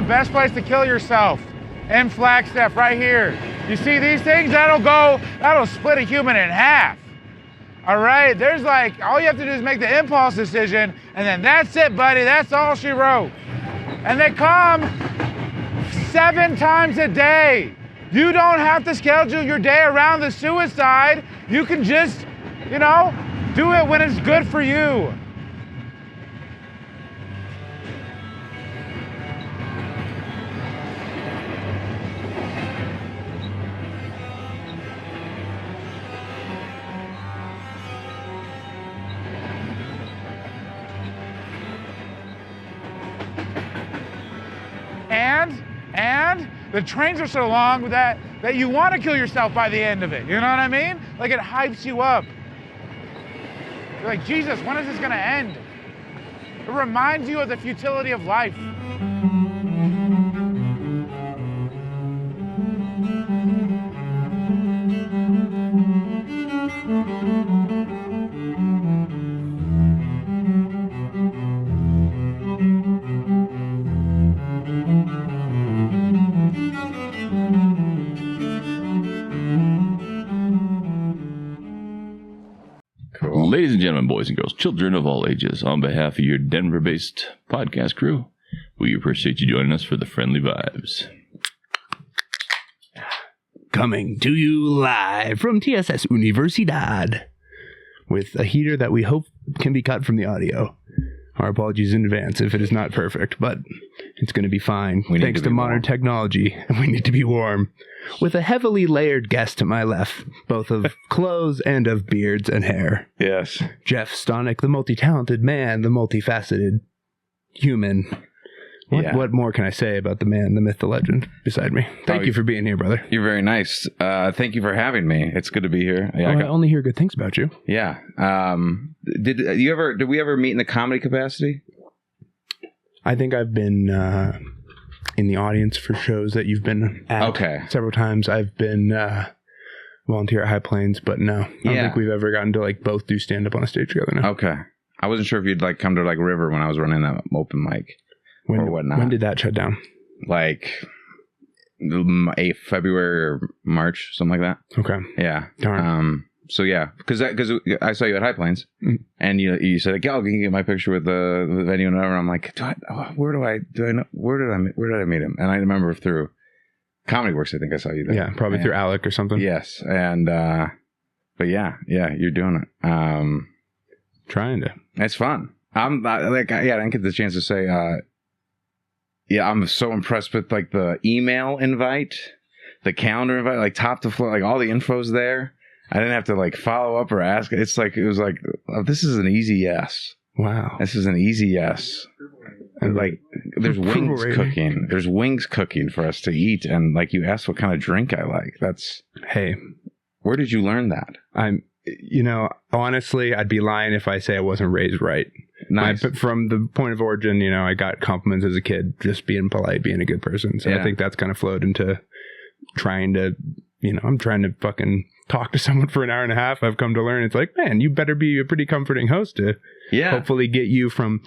best place to kill yourself. In Flagstaff, right here. You see these things? That'll split a human in half. All right, there's like, all you have to do is make the impulse decision, and then that's it, buddy, that's all she wrote. And they come 7 times a day. You don't have to schedule your day around the suicide. You can just, you know, do it when it's good for you. And the trains are so long that you want to kill yourself by the end of it. You know what I mean? Like, it hypes you up. You're like, Jesus, when is this gonna end? It reminds you of the futility of life. Ladies and gentlemen, boys and girls, children of all ages, on behalf of your Denver-based podcast crew, we appreciate you joining us for the Friendly Vibes. Coming to you live from TSS Universidad with a heater that we hope can be cut from the audio. Our apologies in advance if it is not perfect, but it's going to be fine. Thanks to modern technology, and we need to be warm. With a heavily layered guest to my left, both of clothes and of beards and hair. Yes. Jeff Stonic, the multi-talented man, the multifaceted human. What more can I say about the man, the myth, the legend beside me? Thank you for being here, brother. You're very nice. Thank you for having me. It's good to be here. Yeah, I only hear good things about you. Yeah. Did we ever meet in the comedy capacity? I think I've been in the audience for shows that you've been at several times. I've been volunteer at High Plains, but no. I don't think we've ever gotten to like both do stand up on a stage together now. Okay. I wasn't sure if you'd like come to like River when I was running that open mic. Or whatnot. When did that shut down? Like February or March, something like that. Okay. Yeah. Darn. So yeah, because I saw you at High Plains, and you said like, "Oh, can you get my picture with the venue and whatever?" I'm like, where did I meet him? And I remember through Comedy Works. I think I saw you there. Yeah, probably through Alec or something. Yes, and but yeah, you're doing it. Trying to. It's fun. I'm not, like, I didn't get the chance to say. Yeah, I'm so impressed with like the email invite, the calendar invite, like top to floor, like all the info's there. I didn't have to like follow up or ask. It was like, oh, this is an easy yes. Wow. This is an easy yes. And like, there's wings cooking. There's wings cooking for us to eat. And like, you asked what kind of drink I like. Hey, where did you learn that? Honestly, I'd be lying if I say I wasn't raised right. Nice. But from the point of origin, I got compliments as a kid, just being polite, being a good person. So I think that's kind of flowed into trying to, I'm trying to fucking talk to someone for an hour and a half. I've come to learn it's like, man, you better be a pretty comforting host to hopefully get you from,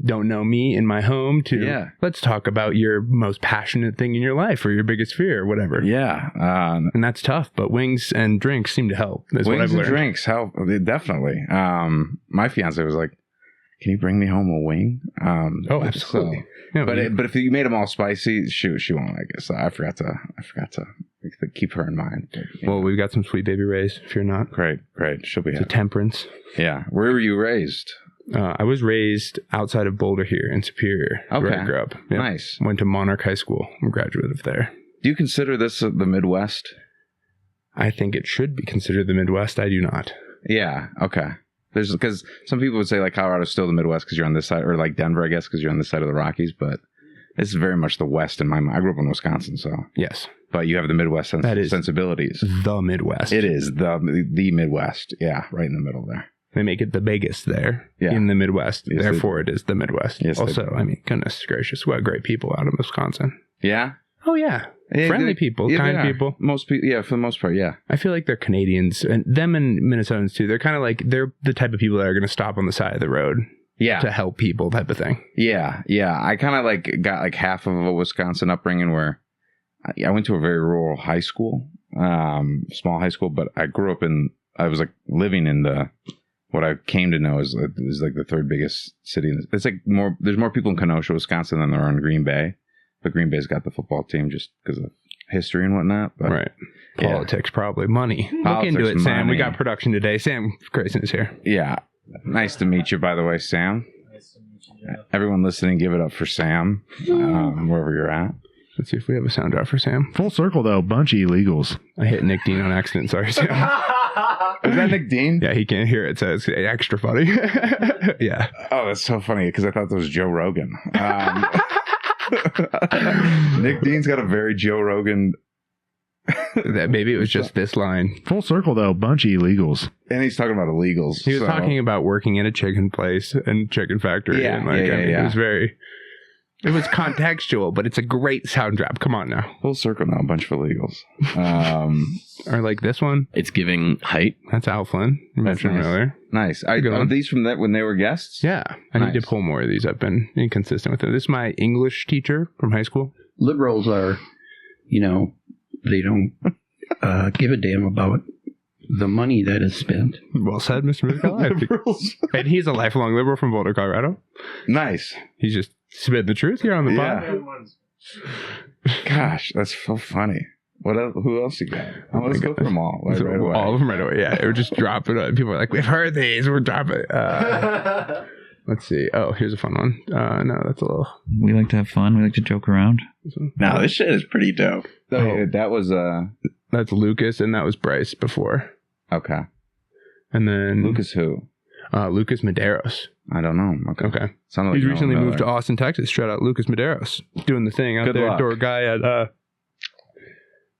don't know me in my home to let's talk about your most passionate thing in your life or your biggest fear or whatever. Yeah. And that's tough, but wings and drinks seem to help. That's wings what I've learned. And drinks help. Definitely. My fiance was like, can you bring me home a wing? Absolutely. So, but if you made them all spicy, she won't like it. So I forgot to keep her in mind. Well, we've got some Sweet Baby Rays if you're not. Great. She'll be happy. It's a temperance. Yeah. Where were you raised? I was raised outside of Boulder here in Superior, where I grew up. Yep. Nice. Went to Monarch High School. I'm a graduate of there. Do you consider this the Midwest? I think it should be considered the Midwest. I do not. Yeah. Okay. Because some people would say like Colorado's still the Midwest because you're on this side, or like Denver, I guess, because you're on this side of the Rockies. But it's very much the West in my mind. I grew up in Wisconsin, so yes. But you have the Midwest sensibilities. The Midwest. It is the Midwest. Yeah, right in the middle there. They make it the biggest there in the Midwest. Yes, therefore, it is the Midwest. Yes, also, goodness gracious, what great people out of Wisconsin. Yeah? Oh, yeah. Friendly people, kind people. Most people, for the most part, yeah. I feel like they're Canadians, and them and Minnesotans, too. They're kind of like, they're the type of people that are going to stop on the side of the road to help people type of thing. Yeah. I kind of like got like half of a Wisconsin upbringing where I went to a very rural high school, small high school, but I grew up I was like living in what I came to know is like the third biggest city. It's like there's more people in Kenosha, Wisconsin than there are in Green Bay, but Green Bay's got the football team just because of history and whatnot. But, right. Politics, probably. Money. Look into it, Sam. We got production today. Sam Grayson is here. Yeah. Nice to meet you, by the way, Sam. Nice to meet you, Jeff. Everyone listening, give it up for Sam, wherever you're at. Let's see if we have a sound drop for Sam. Full circle, though. Bunch of illegals. I hit Nick Dean on accident. Sorry, Sam. Is that Nick Dean? Yeah, he can't hear it, so it's extra funny. Yeah. Oh, that's so funny, because I thought that was Joe Rogan. Nick Dean's got a very Joe Rogan... that maybe it was just this line. Full circle, though. Bunch of illegals. And he's talking about illegals. He was talking about working in a chicken place and chicken factory. Yeah, and it was very... It was contextual, but it's a great sound drop. Come on now. Full circle now, a bunch of illegals. Or like this one. It's giving height. That's Al Flynn. You mentioned earlier. Nice. Are these from that when they were guests? Yeah. I need to pull more of these. I've been inconsistent with it. This is my English teacher from high school. Liberals are, they don't give a damn about the money that is spent. Well said, Mr. Liberals. And he's a lifelong liberal from Boulder, Colorado. Nice. He's just spitting the truth here on the pod. Gosh, that's so funny. What else? Who else you got? Let's go through them all. Right away. All of them right away. Yeah, it would just drop it. People are like, we've heard these. We're dropping it. Let's see. Oh, here's a fun one. No, that's a little... We like to have fun. We like to joke around. No, this shit is pretty dope. Oh, that was... That's Lucas, and that was Bryce before. Okay. And then... Lucas who? Lucas Medeiros. I don't know. Okay. Like he's recently moved to Austin, Texas. Shout out Lucas Medeiros. Doing the thing out there. Door guy at...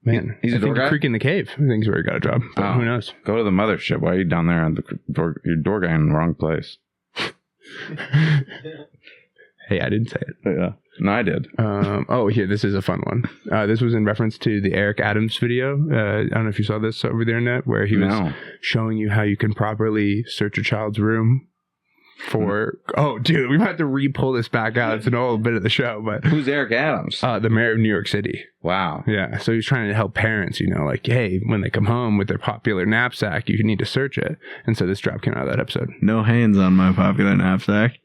Man, he's a door guy? Creek in the Cave. I think he's where he got a job. But who knows? Go to the mothership. Why are you down there on the door? Your door guy in the wrong place. Hey, I didn't say it. Yeah. No, I did. Here, this is a fun one. This was in reference to the Eric Adams video. I don't know if you saw this over the internet, where he was showing you how you can properly search a child's room for... Oh, dude, we might have to re-pull this back out. It's an old bit of the show, but... Who's Eric Adams? The mayor of New York City. Wow. Yeah, so he's trying to help parents, like, hey, when they come home with their popular knapsack, you need to search it. And so this drop came out of that episode. No hands on my popular knapsack.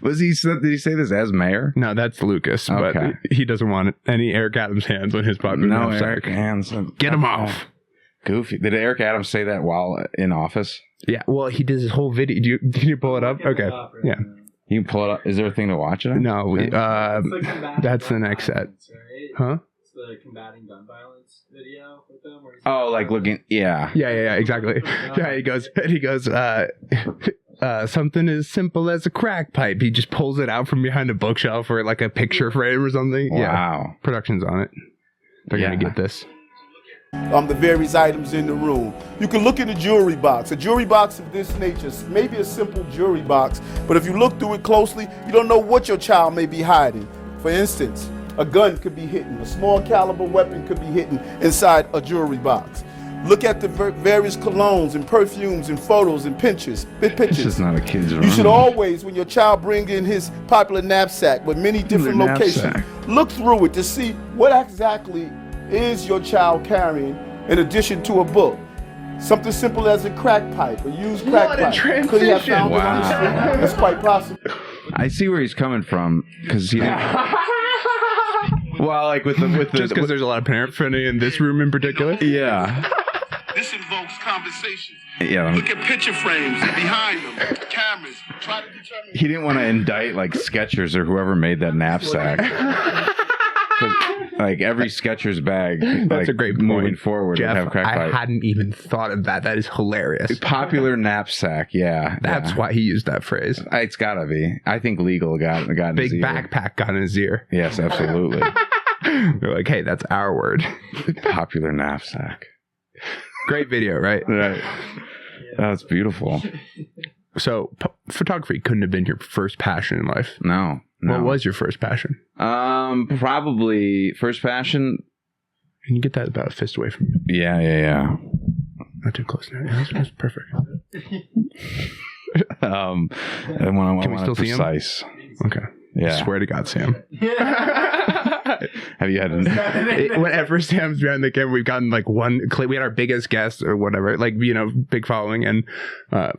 Did he say this as mayor? No, that's Lucas, but he doesn't want any Eric Adams hands on his popular knapsack. Eric hands. Get him off. Goofy. Did Eric Adams say that while in office? Yeah, well, he does his whole video. Did you pull it up? Okay. Yeah. You can pull it up. Is there a thing to watch it on? No, that's the next set. Huh? It's the combating gun violence video with them. Like looking, yeah. Yeah, exactly. Yeah, he goes, something as simple as a crack pipe. He just pulls it out from behind a bookshelf or like a picture frame or something. Wow. Yeah. Production's on it. They're going to get this. The various items in the room. You can look in the jewelry box. A jewelry box of this nature, maybe a simple jewelry box, but if you look through it closely, you don't know what your child may be hiding. For instance, a gun could be hidden, a small caliber weapon could be hidden inside a jewelry box. Look at the various colognes and perfumes and photos and pictures. This is not a kid's room. You should always, when your child brings in his popular knapsack with many different locations, look through it to see what exactly is your child carrying in addition to a book. Something simple as a crack pipe, a used crack pipe. Could he have found it on the street? That's quite possible. I see where he's coming from, because he didn't... Well, like with the just because there's a lot of paraphernalia in this room in particular. Yeah. This invokes conversation. Yeah. Look at picture frames behind them, cameras. Try to determine. He didn't want to indict like Skechers or whoever made that knapsack. Like every Skechers bag. That's a great point. Moving forward, Jeff, have crack pipe. I hadn't even thought of that. That is hilarious. Popular knapsack, yeah. That's why he used that phrase. It's gotta be. I think legal got in Big his ear. backpack got in his ear. Yes, absolutely. They're like, hey, that's our word. Popular knapsack. Great video, right? Right. That's beautiful. So, photography couldn't have been your first passion in life. No. What was your first passion? Probably first passion. Can you get that about a fist away from you? Yeah. Not too close now. Yeah, that's perfect. And when I Can we still see him? precise. Okay. Yeah. I swear to God, Sam. Have you had Whenever Sam's behind the camera, we've gotten like one clip. We had our biggest guest or whatever, like, you know, big following, and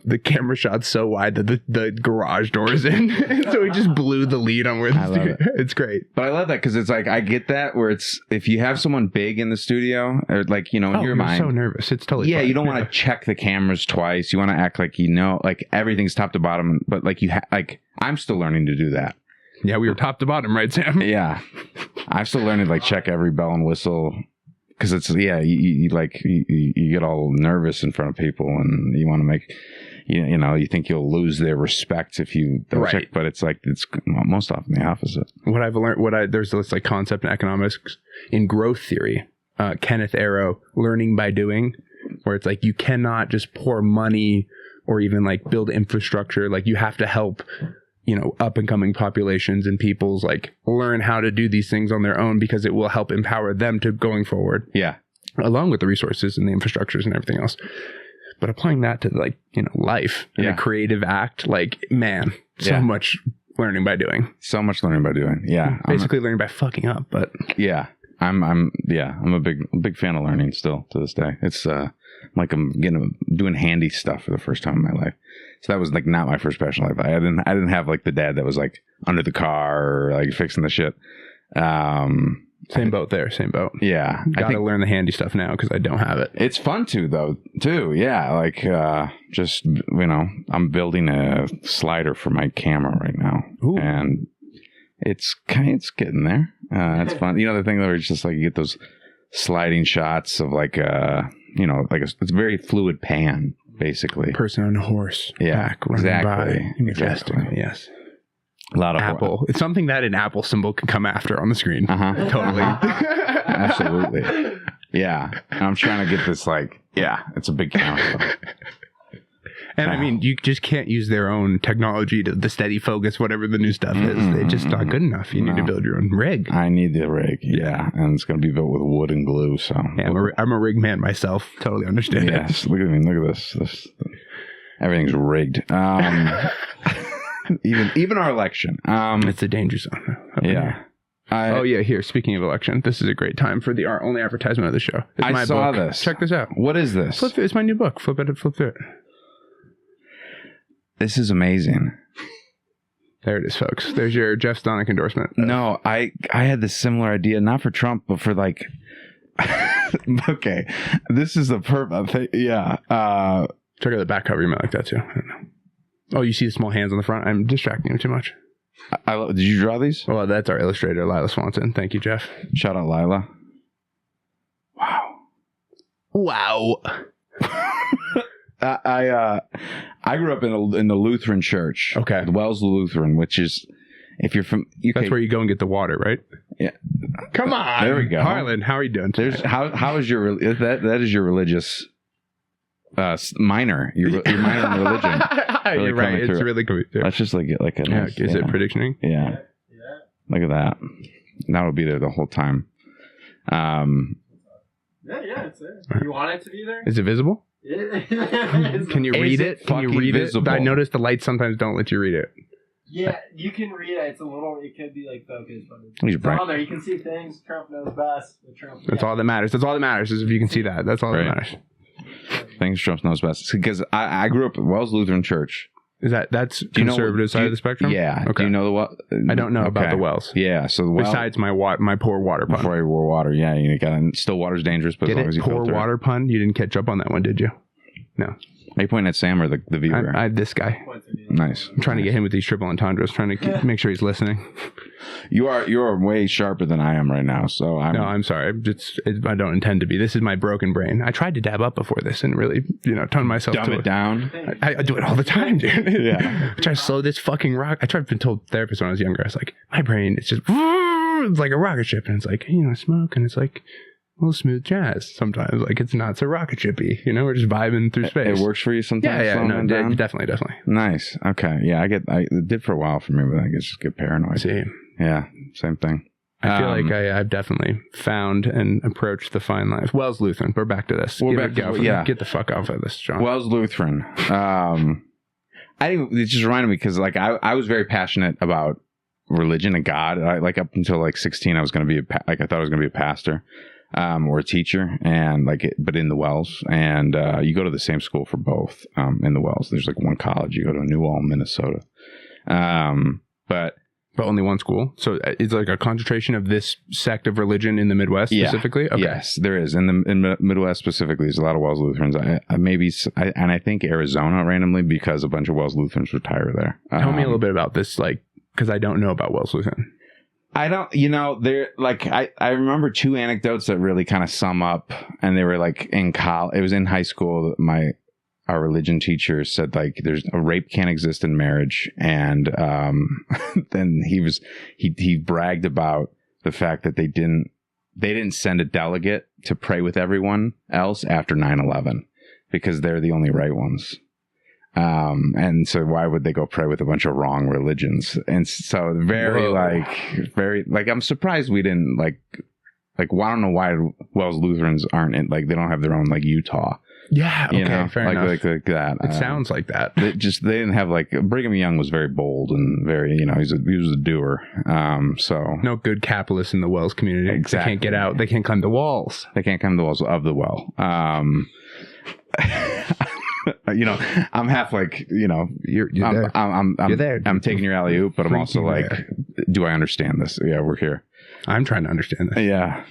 the camera shot's so wide that the garage door is in. So we just blew the lead on where the studio. It's great. But I love that because it's like, I get that where it's, if you have someone big in the studio, or like, you know, in your mind. So nervous. It's totally fine. You don't want to check the cameras twice. You want to act like, you know, like everything's top to bottom, but like like I'm still learning to do that. Yeah, we were top to bottom, right, Sam? Yeah. I'm still learning to like check every bell and whistle because it's, you get all nervous in front of people and you want to make, you know, you think you'll lose their respect if you don't check, but it's like, it's most often the opposite. What I've learned, there's this like concept in economics in growth theory, Kenneth Arrow, learning by doing, where it's like, you cannot just pour money or even like build infrastructure. Like you have to help, you know, up and coming populations and people's like learn how to do these things on their own because it will help empower them to going forward. Yeah. Along with the resources and the infrastructures and everything else. But applying that to like, you know, life and a creative act, like, man, so much learning by doing. So much learning by doing. Yeah. Basically learning by fucking up, but yeah. I'm a big fan of learning still to this day. It's like I'm doing handy stuff for the first time in my life. So that was like not my first passion in life. I didn't have like the dad that was like under the car or like fixing the shit. Same boat there, same boat. Yeah. I gotta learn the handy stuff now because I don't have it. It's fun too. Yeah. Like just, you know, I'm building a slider for my camera right now. Ooh. And it's getting there. It's fun. You know, the thing where it's just like you get those sliding shots of like, you know, like it's a very fluid pan, basically. Person on a horse. Back running by. Majestic. Yes. A lot of Apple. It's something that an Apple symbol can come after on the screen. Totally. Absolutely. Yeah. And I'm trying to get this like, it's a big camera. And I mean, you just can't use their own technology to the steady focus, whatever the new stuff is. It's just not good enough. You need to build your own rig. I need the rig. Yeah. And it's going to be built with wood and glue. So yeah, I'm a rig man myself. Totally understand. Yes. Look at me. Look at this. Everything's rigged. Even our election. It's a danger zone. Yeah. Here, speaking of election, this is a great time for our only advertisement of the show. It's my saw book. This. Check this out. What is this? Flip through. It's my new book. Flip through it. This is amazing. There it is, folks. There's your Jeff Stonic endorsement. No, I had this similar idea, not for Trump, but for like, okay, this is the perfect thing. Yeah. Check out the back cover. You might like that too. I don't know. Oh, you see the small hands on the front? I'm distracting you too much. Did you draw these? Well, that's our illustrator, Lila Swanson. Thank you, Jeff. Shout out, Lila. Wow. I grew up in the Lutheran church. Okay. The Wells Lutheran, which is, if you're from... That's where you go and get the water, right? Yeah. Come on. There we go. Harlan, how are you doing today? How is your... That is your religious... minor. Your minor in religion. Really you're right. It's really cool. Let's just like get like a nice, is it predictioning? Yeah. Look at that. That'll be there the whole time. Yeah, it's there. You want it to be there? Is it visible? Can you read it? Can you read it? I noticed the lights sometimes don't let you read it. Yeah, you can read it. It's a little. It could be like focused, but it's right on there. You can see things. Trump knows best. That's all that matters. That's all that matters is if you can see that. That's all that matters. Things Trump knows best. Because I grew up at Wells Lutheran Church. Is that's conservative side of the spectrum? Yeah. Okay. Do you know the Wells? I don't know about the Wells. Yeah. So the Wells, besides my poor water pun. Before I wore water, yeah. You got still water's dangerous, but as long as you poor water pun. You didn't catch up on that one, did you? No. Are you pointing at Sam or the viewer? I this guy. Nice. I'm trying to get him with these triple entendres. Trying to make sure he's listening. You're way sharper than I am right now. So I'm sorry. I don't intend to be. This is my broken brain. I tried to dab up before this and really, tone myself dumb it down. I do it all the time, dude. Yeah. I try to slow this fucking rock. I tried to tell therapists when I was younger. I was like, my brain is just it's like a rocket ship, and it's like smoke, and it's like a little smooth jazz sometimes. Like it's not so rocket shippy. We're just vibing through space. It works for you sometimes. Yeah. No, definitely. Nice. Okay. Yeah. It did for a while for me, but I just get paranoid. See. Yeah. Same thing. I feel like I've definitely found and approached the fine life. Wells Lutheran. We're back to this. Get the fuck off of this, John. Wells Lutheran. it just reminded me because like I was very passionate about religion and God. Like up until like 16, I was going to be I thought I was going to be a pastor or a teacher, and but in the Wells, and you go to the same school for both in the Wells. There's like one college. You go to New Ulm, Minnesota, But only one school? So it's like a concentration of this sect of religion in the Midwest specifically? Okay. Yes, there is. In the Midwest specifically, there's a lot of Wells Lutherans. I think Arizona randomly because a bunch of Wells Lutherans retire there. Tell me a little bit about this, like, because I don't know about Wells Lutheran. I don't, they're like, I remember 2 anecdotes that really kind of sum up, and they were like in college. It was in high school. Our religion teacher said like there's a rape can't exist in marriage, and then he bragged about the fact that they didn't send a delegate to pray with everyone else after 9/11 because they're the only right ones, and so why would they go pray with a bunch of wrong religions? And so very I'm surprised we didn't like well, I don't know why Wells Lutherans aren't in, like they don't have their own like Utah. Yeah, okay, fair enough. Like that. It sounds like that. They didn't have like Brigham Young was very bold and very, he was a doer. So no good capitalists in the Wells community. Exactly. They can't get out. They can't climb the walls. They can't climb the walls of the well. I'm half like, you're there. I'm there. I'm taking your alley oop, but I'm also like, do I understand this? Yeah, we're here. I'm trying to understand this. Yeah.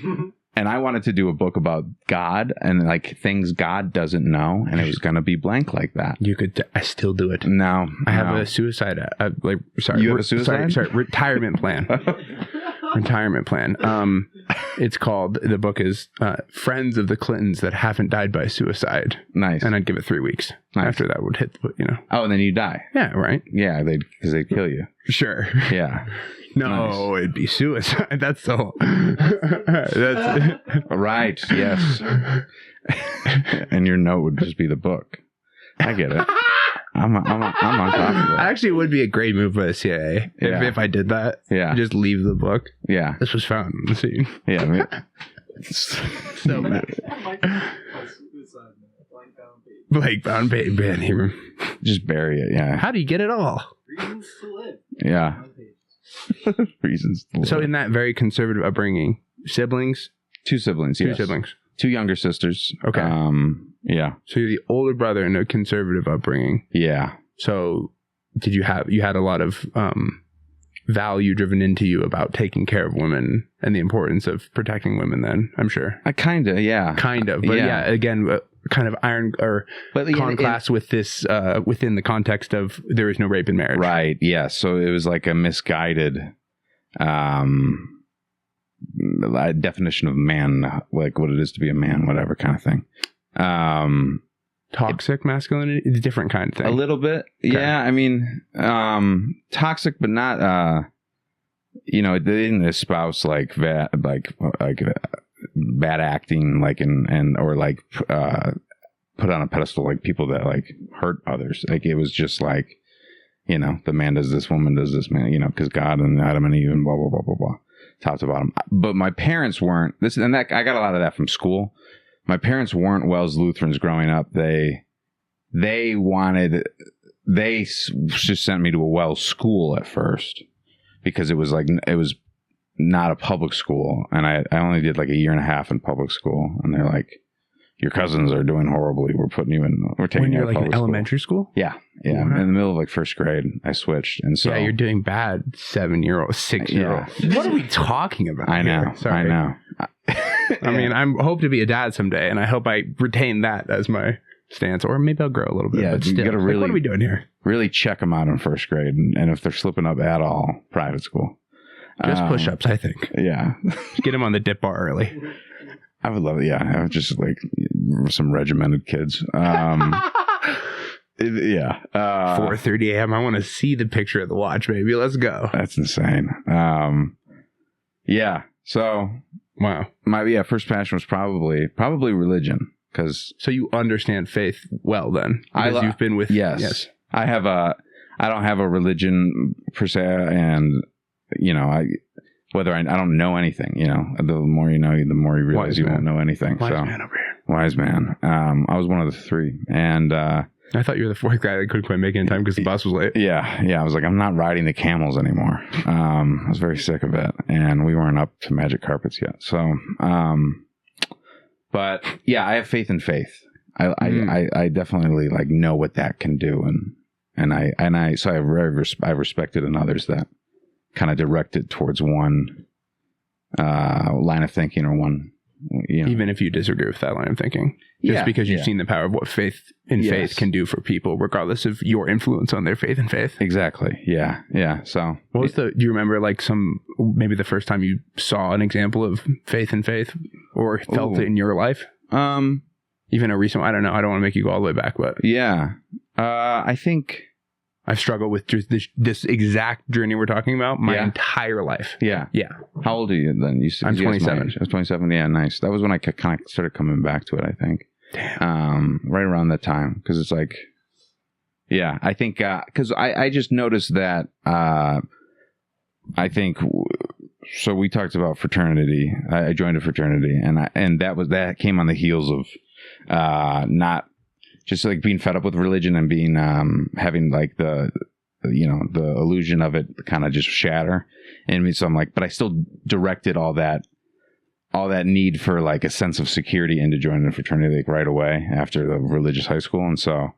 And I wanted to do a book about God and like things God doesn't know, and it was going to be blank like that. You could. I still do it. No, I have a suicide. You have a suicide? Sorry, retirement plan. Retirement plan. It's called. The book is Friends of the Clintons That Haven't Died by Suicide. Nice. And I'd give it 3 weeks. Nice. After that would hit. Oh, and then you die. Yeah. Right. Yeah. Because they'd kill you. Sure. Yeah. No, It'd be suicide. That's so. That's right. Yes. And your note would just be the book. I get it. I'm on top of it. Actually, it would be a great move by the CIA if I did that. Yeah. Just leave the book. Yeah. This was found in the scene. Yeah. So bad. Blank bound page. Just bury it. Yeah. How do you get it all? Reasons to live. Yeah. Reasons to live. So in that very conservative upbringing, siblings? 2 siblings, yes. 2 siblings. 2 younger sisters. Okay. Yeah. So you're the older brother in a conservative upbringing. Yeah. So did you had a lot of value driven into you about taking care of women and the importance of protecting women then, I'm sure. Kind of, yeah. Kind of. But yeah again, kind of iron or contrast with this within the context of there is no rape in marriage. Right. Yeah. So it was like a misguided definition of man, like what it is to be a man, whatever kind of thing. Toxic masculinity is a different kind of thing. A little bit. Okay. Yeah. I mean, toxic, but not, they didn't espouse like that, bad acting, like, or like, put on a pedestal, like people that like hurt others. Like it was just like, the man does this, woman does this, man, because God and Adam and Eve and blah, blah, blah, blah, blah, top to bottom. But my parents weren't I got a lot of that from school. My parents weren't Wells Lutherans growing up. They just sent me to a Wells school at first because it was not a public school. And I only did like a year and a half in public school. And they're like, your cousins are doing horribly. We're taking you to like in elementary school? Yeah. Yeah. Wow. In the middle of like first grade, I switched. And so. Yeah, you're doing bad 7-year-old, 6-year-old. Yeah. What are we talking about? I know. Here? Sorry. I know. I mean, I hope to be a dad someday, and I hope I retain that as my stance, or maybe I'll grow a little bit. Yeah, but still, you gotta really, what are we doing here? Really check them out in first grade, and if they're slipping up at all, private school. Just push-ups, I think. Yeah. Get them on the dip bar early. I would love it. Yeah, I would just like some regimented kids. Yeah. 4:30 a.m. I want to see the picture of the watch, baby. Let's go. That's insane. Yeah. So. Wow. My first passion was probably religion, because so you understand faith well then, because you've been with yes. I don't have a religion per se, and I don't know anything. The more you know, the more you realize you won't know anything. Wise man over here. Wise man. I was one of the 3, and I thought you were the fourth guy that couldn't quite make it in time because the bus was late. Yeah. I was like, I'm not riding the camels anymore. I was very sick of it, and we weren't up to magic carpets yet. So, but yeah, I have faith in faith. I definitely like know what that can do, and I respected in others that kind of directed towards one line of thinking or one. Even if you disagree with that line of thinking, just because you've seen the power of what faith faith can do for people, regardless of your influence on their faith and faith. Exactly. Yeah. So, do you remember like maybe the first time you saw an example of faith and faith, or felt it in your life? Even a recent. I don't know. I don't want to make you go all the way back, but yeah, I think. I've struggled with just this exact journey we're talking about my entire life. Yeah. How old are you then? I'm 27. I was 27. Yeah, nice. That was when I kind of started coming back to it, I think. Damn. Right around that time. Because it's like, yeah, I think, because I just noticed that, I think, so we talked about fraternity. I joined a fraternity, and that came on the heels of not just like being fed up with religion and being having like the illusion of it kind of just shatter. And so I'm like, but I still directed all that need for like a sense of security into joining a fraternity like right away after the religious high school. And so,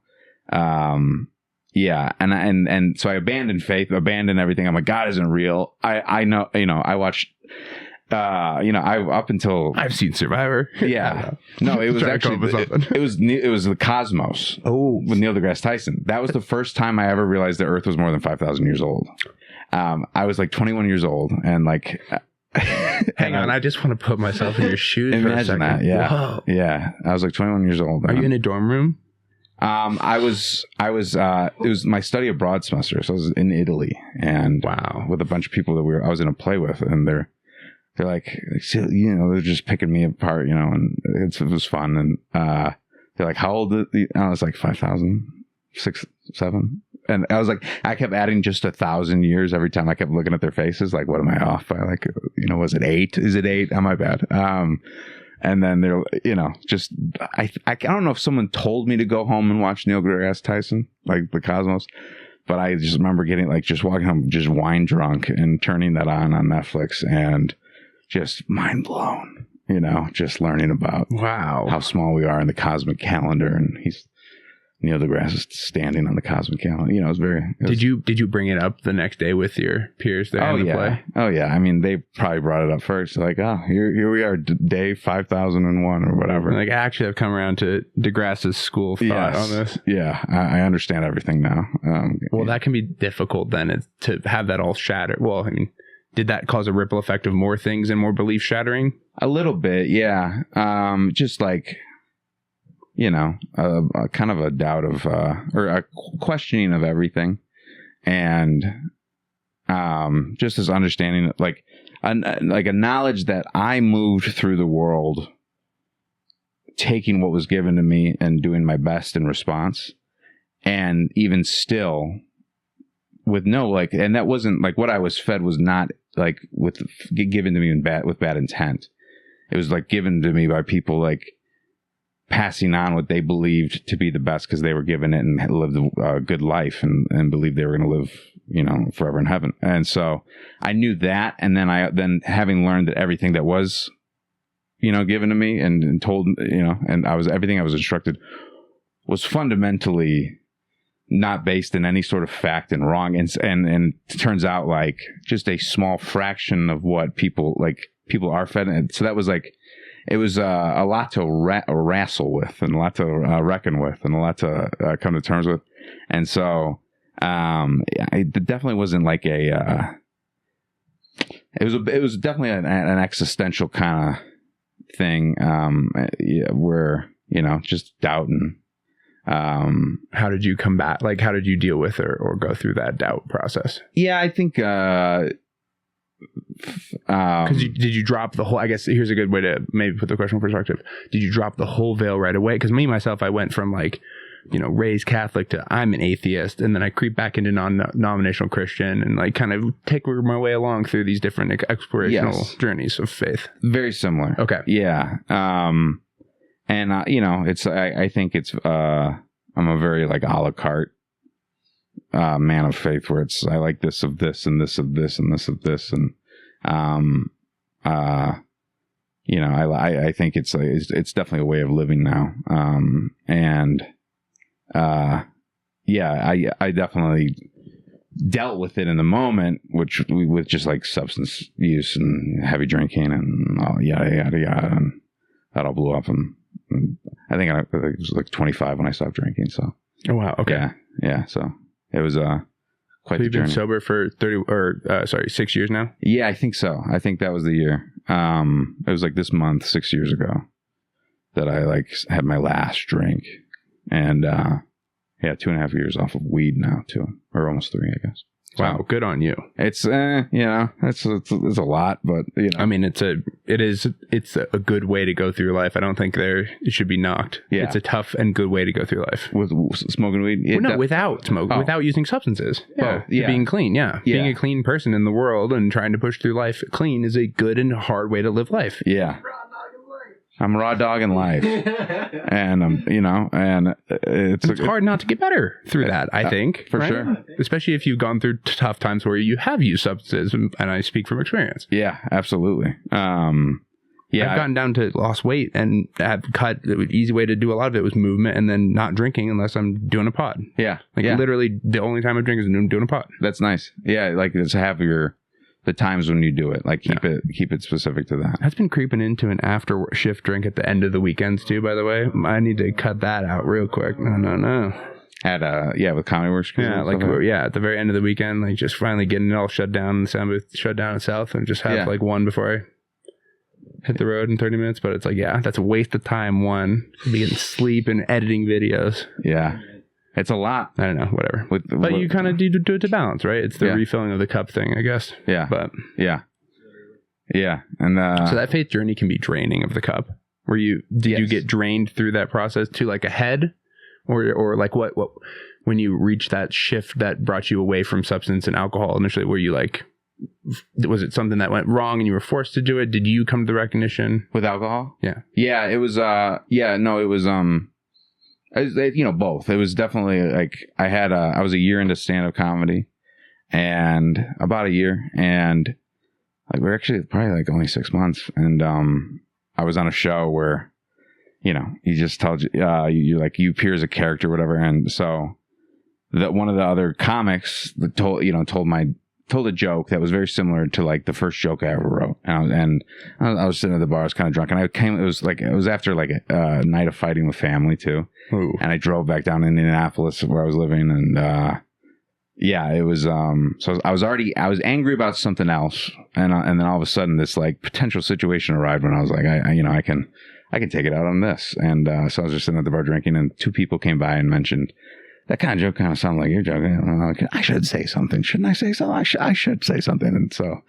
yeah. And so I abandoned faith, abandoned everything. I'm like, God isn't real. I know, I watched, up until I've seen Survivor. Yeah. No, it was actually, it was the Cosmos. Oh, with Neil deGrasse Tyson. That was the first time I ever realized the Earth was more than 5,000 years old. I was like 21 years old and like, hang on. I just want to put myself in your shoes. Imagine for a second. that. Yeah. Whoa. Yeah. I was like 21 years old. Are you in a dorm room? I was, it was my study abroad semester. So I was in Italy and with a bunch of people that I was in a play with, and they're like, they're just picking me apart, and it was fun. And, they're like, how old? I was like 5,000, 6, 7. And I was like, I kept adding just 1,000 years every time I kept looking at their faces. Like, what am I off by? Like, was it 8? Is it 8? Oh, my bad. And then they're, just, I don't know if someone told me to go home and watch Neil deGrasse Tyson, like the Cosmos, but I just remember getting like, just walking home, just wine drunk and turning that on Netflix and just mind blown, just learning about how small we are in the cosmic calendar. And Neil deGrasse is standing on the cosmic calendar. Did you bring it up the next day with your peers there in the play? Oh yeah. I mean, they probably brought it up first. Like, oh, here we are, day 5001 or whatever. Like, actually, I've come around to deGrasse's school of thought on this. Yeah, I understand everything now. Well, that can be difficult then to have that all shattered. Well, I mean, did that cause a ripple effect of more things and more belief shattering? A little bit, yeah. Just like, a kind of a doubt of, or a questioning of everything. And, just this understanding, like a knowledge that I moved through the world, taking what was given to me and doing my best in response. And even still with and that wasn't like what I was fed was not like given to me with bad intent. It was like given to me by people like passing on what they believed to be the best because they were given it and had lived a good life and believed they were going to live, forever in heaven. And so I knew that. And then having learned that everything that was, given to me and told, and everything I was instructed was fundamentally not based in any sort of fact and wrong. And it turns out like just a small fraction of what people are fed. And so that was like, it was a lot to wrestle with and a lot to reckon with and a lot to come to terms with. And so it definitely wasn't like it was definitely an existential kind of thing where, just doubt. And how did you combat, like how did you deal with or go through that doubt process? Yeah, I think because did you drop the whole, I guess here's a good way to maybe put the question in perspective. Did you drop the whole veil right away? Because myself, I went from like, raised Catholic to I'm an atheist. And then I creep back into non-denominational Christian and like kind of take my way along through these different explorational journeys of faith. Very similar. Okay. Yeah. And, it's, I think it's, I'm a very like a la carte man of faith, where it's I like this of this and this of this and this of this, and you know, I think it's definitely a way of living now, yeah, I definitely dealt with it in the moment, with just like substance use and heavy drinking and all yada yada yada, and that all blew up. And I think it was like 25 when I stopped drinking. So oh wow, okay, yeah. So it was quite. So the you've been journey. sober for 6 years now? Yeah, I think so. I think that was the year. It was like this month, 6 years ago, that I like had my last drink, and 2.5 years off of weed now too, or almost 3, I guess. So, wow, good on you. It's you know, it's a lot, but you know, I mean, it's a good way to go through life. I don't think it should be knocked. Yeah. It's a tough and good way to go through life. with smoking weed. Without smoking, without using substances. Yeah, yeah. Being clean. Yeah, being a clean person in the world and trying to push through life clean is a good and hard way to live life. Yeah. I'm raw dog in life, and you know, and it's hard not to get better through that. I think for sure, especially if you've gone through tough times where you have used substances, and I speak from experience. Yeah, absolutely. I've gotten down to lost weight and have cut. The easy way to do a lot of it was movement, and then not drinking unless I'm doing a pod. Yeah, literally the only time I drink is doing a pod. That's nice. Yeah, like just have the times when you do it, like keep it specific to that. That's been creeping into an after shift drink at the end of the weekends too, by the way. I need to cut that out real quick. No. At with Comedy Works. At the very end of the weekend, like just finally getting it all shut down, the sound booth shut down in South, and just have like one before I hit the road in 30 minutes. But it's like, that's a waste of time. One, be getting sleep and editing videos. Yeah. It's a lot. I don't know, whatever. But you kind of do it to balance, right? It's the refilling of the cup thing, I guess. Yeah. But yeah. And so that faith journey can be draining of the cup. Did you get drained through that process to like a head, or like what when you reached that shift that brought you away from substance and alcohol initially? Were you like, was it something that went wrong and you were forced to do it? Did you come to the recognition with alcohol? Yeah. Yeah. It was. It was. Both. It was definitely like I was a year into stand-up comedy, and about a year, and like we're actually probably like only 6 months, and I was on a show where, you know, he just told you you appear as a character or whatever, and so that one of the other comics told a joke that was very similar to like the first joke I ever wrote, and I was sitting at the bar, I was kind of drunk, and it was after like a night of fighting with family too. Ooh. And I drove back down to Indianapolis where I was living, and it was so I was angry about something else, and then all of a sudden this like potential situation arrived when I was like, I can take it out on this, and so I was just sitting at the bar drinking, and 2 people came by and mentioned, that kind of joke kind of sounded like you're joking. I should say something. Shouldn't I say something? I should say something. And so,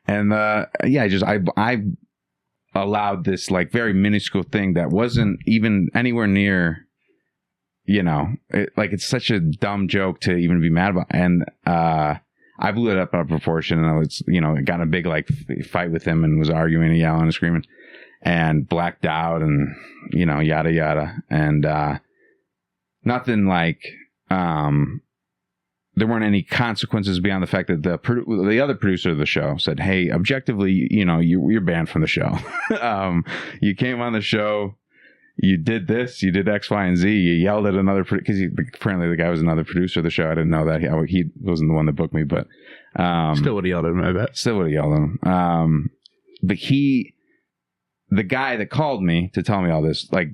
I allowed this like very minuscule thing that wasn't even anywhere near, it's such a dumb joke to even be mad about. And I blew it up out of proportion, and I was, got in a big like fight with him and was arguing and yelling and screaming and blacked out and, yada, yada. And, nothing like, there weren't any consequences beyond the fact that the other producer of the show said, hey, objectively, you're banned from the show. You came on the show, you did this, you did X, Y, and Z, you yelled at another, because apparently the guy was another producer of the show. I didn't know that. He wasn't the one that booked me, but, still would have yelled at him, I bet. Still would have yelled at him. But the guy that called me to tell me all this, like,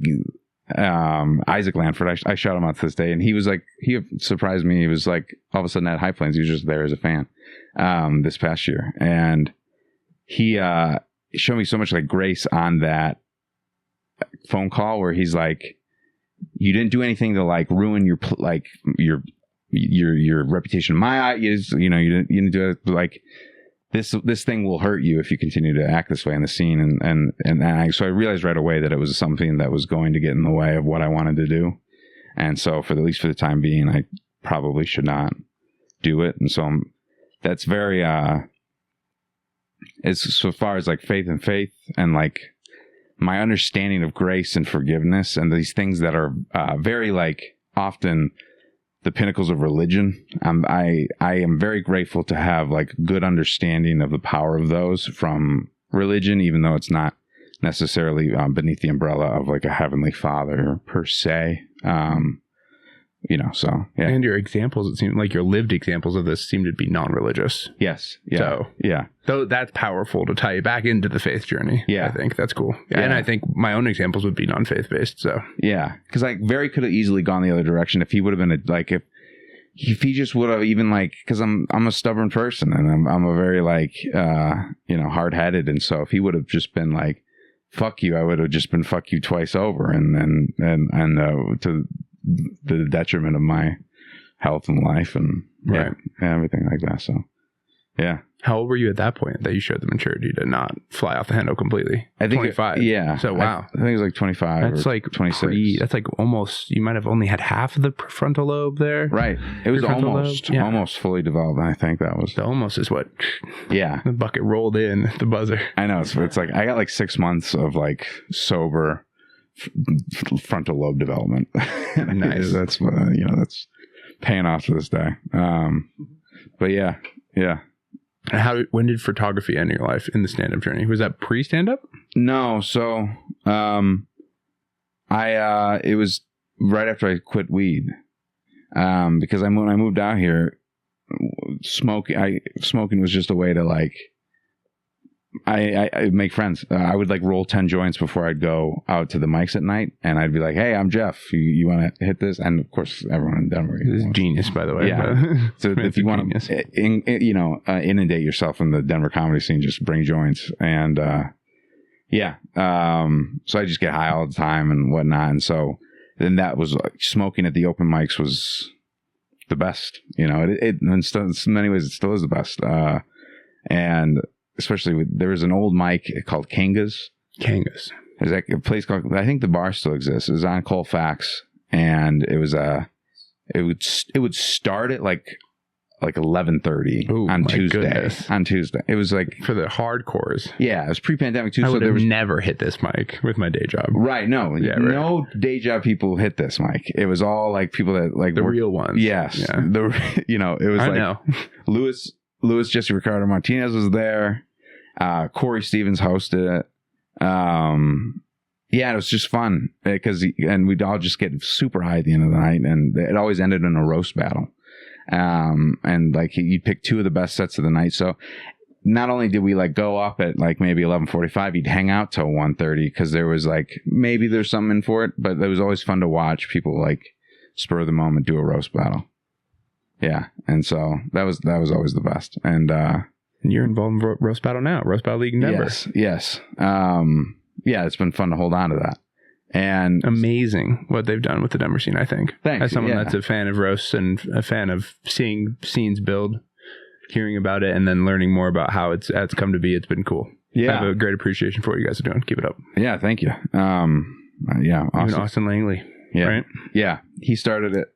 Isaac Lanford, I shot him out to this day, and he was like, he surprised me. He was like, all of a sudden at High Plains, he was just there as a fan, this past year. And he, showed me so much like grace on that phone call where he's like, you didn't do anything to like ruin your reputation in my eyes. You didn't do it like, this thing will hurt you if you continue to act this way in the scene. So I realized right away that it was something that was going to get in the way of what I wanted to do. And so at least for the time being, I probably should not do it. And so that's very, as so far as like faith and like my understanding of grace and forgiveness and these things that are very like often the pinnacles of religion. I am very grateful to have like good understanding of the power of those from religion, even though it's not necessarily beneath the umbrella of like a heavenly father per se. So yeah. And your examples, it seemed like your lived examples of this seem to be non-religious. Yes. Yeah. So yeah. Though that's powerful to tie you back into the faith journey. Yeah. I think that's cool. Yeah. And I think my own examples would be non-faith based. So yeah. Because like very could have easily gone the other direction if he would have been if he just would have even like, because I'm a stubborn person and I'm a very like hard headed, and so if he would have just been like fuck you, I would have just been fuck you twice over, and to the detriment of my health and life and everything like that. So yeah. How old were you at that point that you showed the maturity to not fly off the handle completely? I think 25. Yeah. So wow. I think it was like 25. That's or like 26. That's like almost. You might have only had half of the prefrontal lobe there. Right. It was almost fully developed. I think that was. The almost is what. Yeah. The bucket rolled in the buzzer. I know. So it's like I got like 6 months of like sober frontal lobe development. Nice. That's that's paying off to this day. But yeah. When did photography enter your life in the stand-up journey? Was that pre-stand-up? No. So, it was right after I quit weed. Because when I moved out here, smoking was just a way to like, I make friends. I would like roll 10 joints before I'd go out to the mics at night, and I'd be like, "Hey, I'm Jeff. You want to hit this?" And of course, everyone in Denver is genius, by the way. Yeah. So if you want to, inundate yourself in the Denver comedy scene, just bring joints, and so I just get high all the time and whatnot, and so then that was like smoking at the open mics was the best. In many ways, it still is the best, and. Especially there was an old mic called Kangas. Kangas. There's like a place called, I think the bar still exists. It was on Colfax, and it was it would start at like 11:30 on Tuesday. Goodness. On Tuesday, it was like for the hardcores. Yeah, it was pre-pandemic too. I would have never hit this mic with my day job. Right? No, no day job people hit this mic. It was all like people that like the real ones. Yes. Yeah. It was Louis Jesse Ricardo Martinez was there. Corey Stevens hosted it. It was just fun and we'd all just get super high at the end of the night, and it always ended in a roast battle. And like you'd pick 2 of the best sets of the night. So not only did we like go up at like maybe 11:45, you'd hang out till 1:30 because there was like maybe there's something in for it, but it was always fun to watch people like spur of the moment do a roast battle. Yeah, and so that was always the best. And you're involved in Roast Battle now, Roast Battle League in Denver. Yes. It's been fun to hold on to that. And amazing what they've done with the Denver scene, I think. Thanks. As someone that's a fan of roasts and a fan of seeing scenes build, hearing about it, and then learning more about how it's come to be, it's been cool. Yeah. I have a great appreciation for what you guys are doing. Keep it up. Yeah, thank you. Awesome. Even Austin Langley. Yeah. Right? Yeah. He started it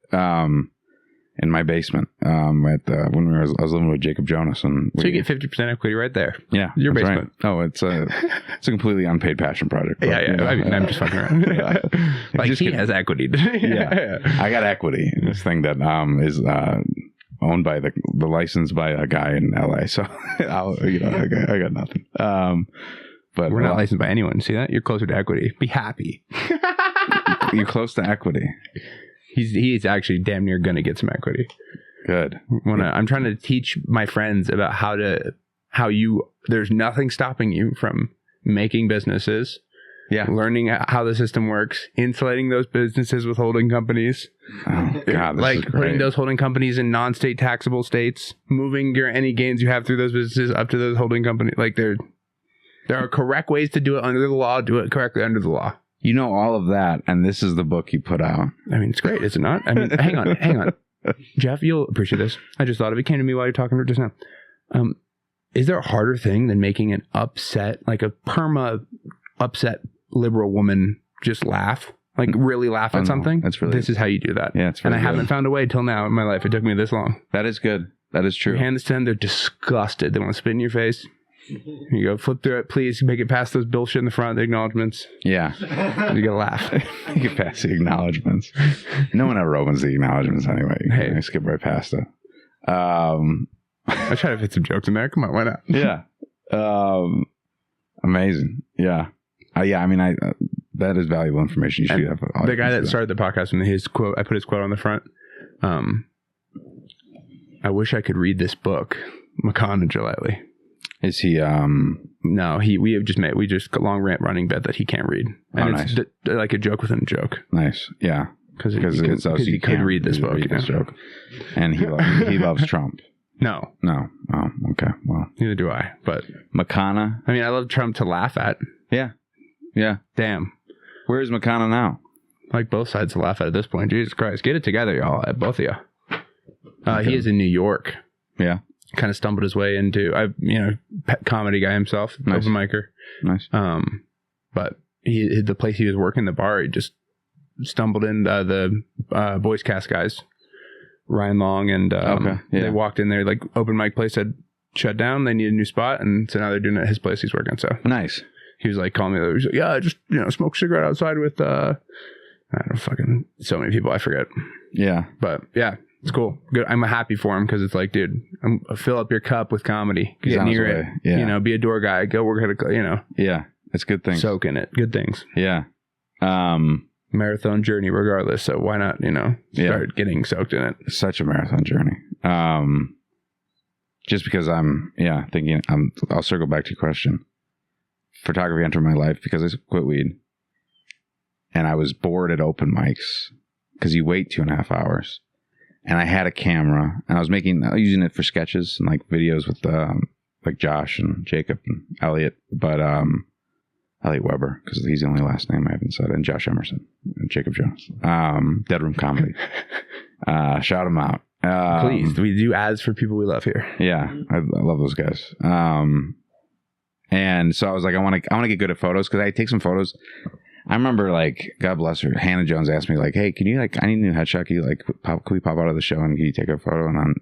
in my basement when I was living with Jacob Jonas, and so you get 50% equity right there. Yeah, your basement. Right. Oh, it's a completely unpaid passion project. But, yeah. I mean, I'm just fucking around. Like he has equity. Yeah, I got equity in this thing that is owned by the licensed by a guy in LA. So I got nothing. But we're not licensed by anyone. See that? You're closer to equity. Be happy. You're close to equity. He's actually damn near gonna get some equity. Good. I'm trying to teach my friends about there's nothing stopping you from making businesses. Yeah. Learning how the system works, insulating those businesses with holding companies. Oh God. Like putting those holding companies in non-state taxable states, moving any gains you have through those businesses up to those holding companies. Like there are correct ways to do it under the law. Do it correctly under the law. You know all of that, and this is the book you put out. I mean, it's great, is it not? I mean, hang on. Jeff, you'll appreciate this. I just thought of it. Came to me while you're talking just now. Is there a harder thing than making an upset, like a perma upset liberal woman just laugh? Like really laugh at something? This is how you do that. Yeah, it's and I haven't found a way till now in my life. It took me this long. That is good. That is true. Your hand is to them, they're disgusted. They want to spit in your face. You go flip through it, please. Make it past those bullshit in the front, the acknowledgements. Yeah. You gotta laugh. You get past the acknowledgements. No one ever opens the acknowledgements anyway. Hey. I skip right past it. I try to fit some jokes in there. Come on, why not? Yeah. Amazing. Yeah. I mean, that is valuable information. You should have the guy that started the podcast, and his quote, I put his quote on the front. I wish I could read this book, Makan and Gillette. Is he? No, we have just made a long rant running bet that he can't read, and it's nice. Like a joke within a joke. Nice, yeah, because he could read this book. This joke, and he loves Trump. No. Oh, okay. Well, neither do I. But Makana. I mean, I love Trump to laugh at. Yeah. Damn. Where's Makana now? Like both sides to laugh at this point. Jesus Christ, get it together, y'all. Both of you. He is in New York. Yeah. Kind of stumbled his way into, comedy guy himself, nice. Open micer. Nice. But the place he was working, the bar, he just stumbled in the voice cast guys, Ryan Long, and they walked in there, like open mic place had shut down. They needed a new spot, and so now they're doing it at his place he's working. So nice. He was like calling me. He was like, I just smoke a cigarette outside with I don't fucking so many people I forget. Yeah, but yeah. It's cool. Good. I'm happy for him because it's like, dude, fill up your cup with comedy. Get near it. Yeah. Be a door guy. Go work at a, Yeah, it's good things. Soak in it. Good things. Yeah. Marathon journey regardless. So why not, start getting soaked in it. Such a marathon journey. Just because I'm thinking, I'll circle back to your question. Photography entered my life because I quit weed. And I was bored at open mics because you wait 2.5 hours. And I had a camera, and I was using it for sketches and like videos with like Josh and Jacob and Elliot, but Elliot Weber, because he's the only last name I haven't said, and Josh Emerson and Jacob Jones. Dead Room Comedy. Shout them out. Please, we do ads for people we love here. Yeah, I love those guys. And so I was like, I want to get good at photos because I take some photos. I remember, like, God bless her, Hannah Jones asked me, like, hey, can you, like, I need a new headshot. Can you, like, can we pop out of the show and can you take a photo? And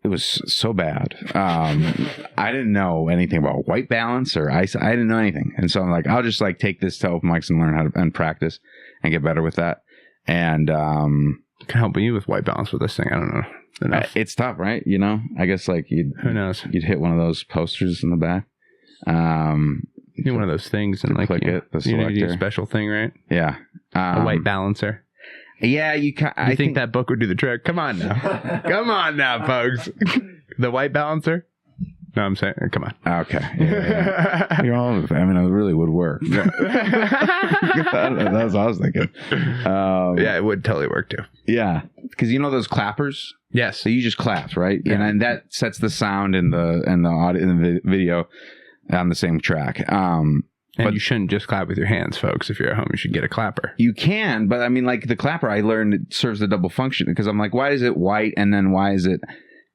it was so bad. I didn't know anything about white balance or ice. I didn't know anything. And so I'm like, I'll just, like, take this to open mics and learn how to and practice and get better with that. And can help you with white balance with this thing. I don't know enough. It's tough, right? I guess, like, who knows? You'd hit one of those posters in the back. Do one of those things and like click it, the selector. You do a special thing, right? Yeah, a white balancer. Yeah, I think that book would do the trick. Come on now, come on now, folks. The white balancer. No, I'm saying, come on. Okay, yeah. You're all. I mean, it really would work. That's what I was thinking. Yeah, it would totally work too. Yeah, because those clappers. Yes. So you just clap, right? Yeah. And then that sets the sound and the audio and the video on the same track. But you shouldn't just clap with your hands, folks. If you're at home, you should get a clapper. You can, but I mean, like the clapper, I learned it serves a double function because I'm like, why is it white and then why is it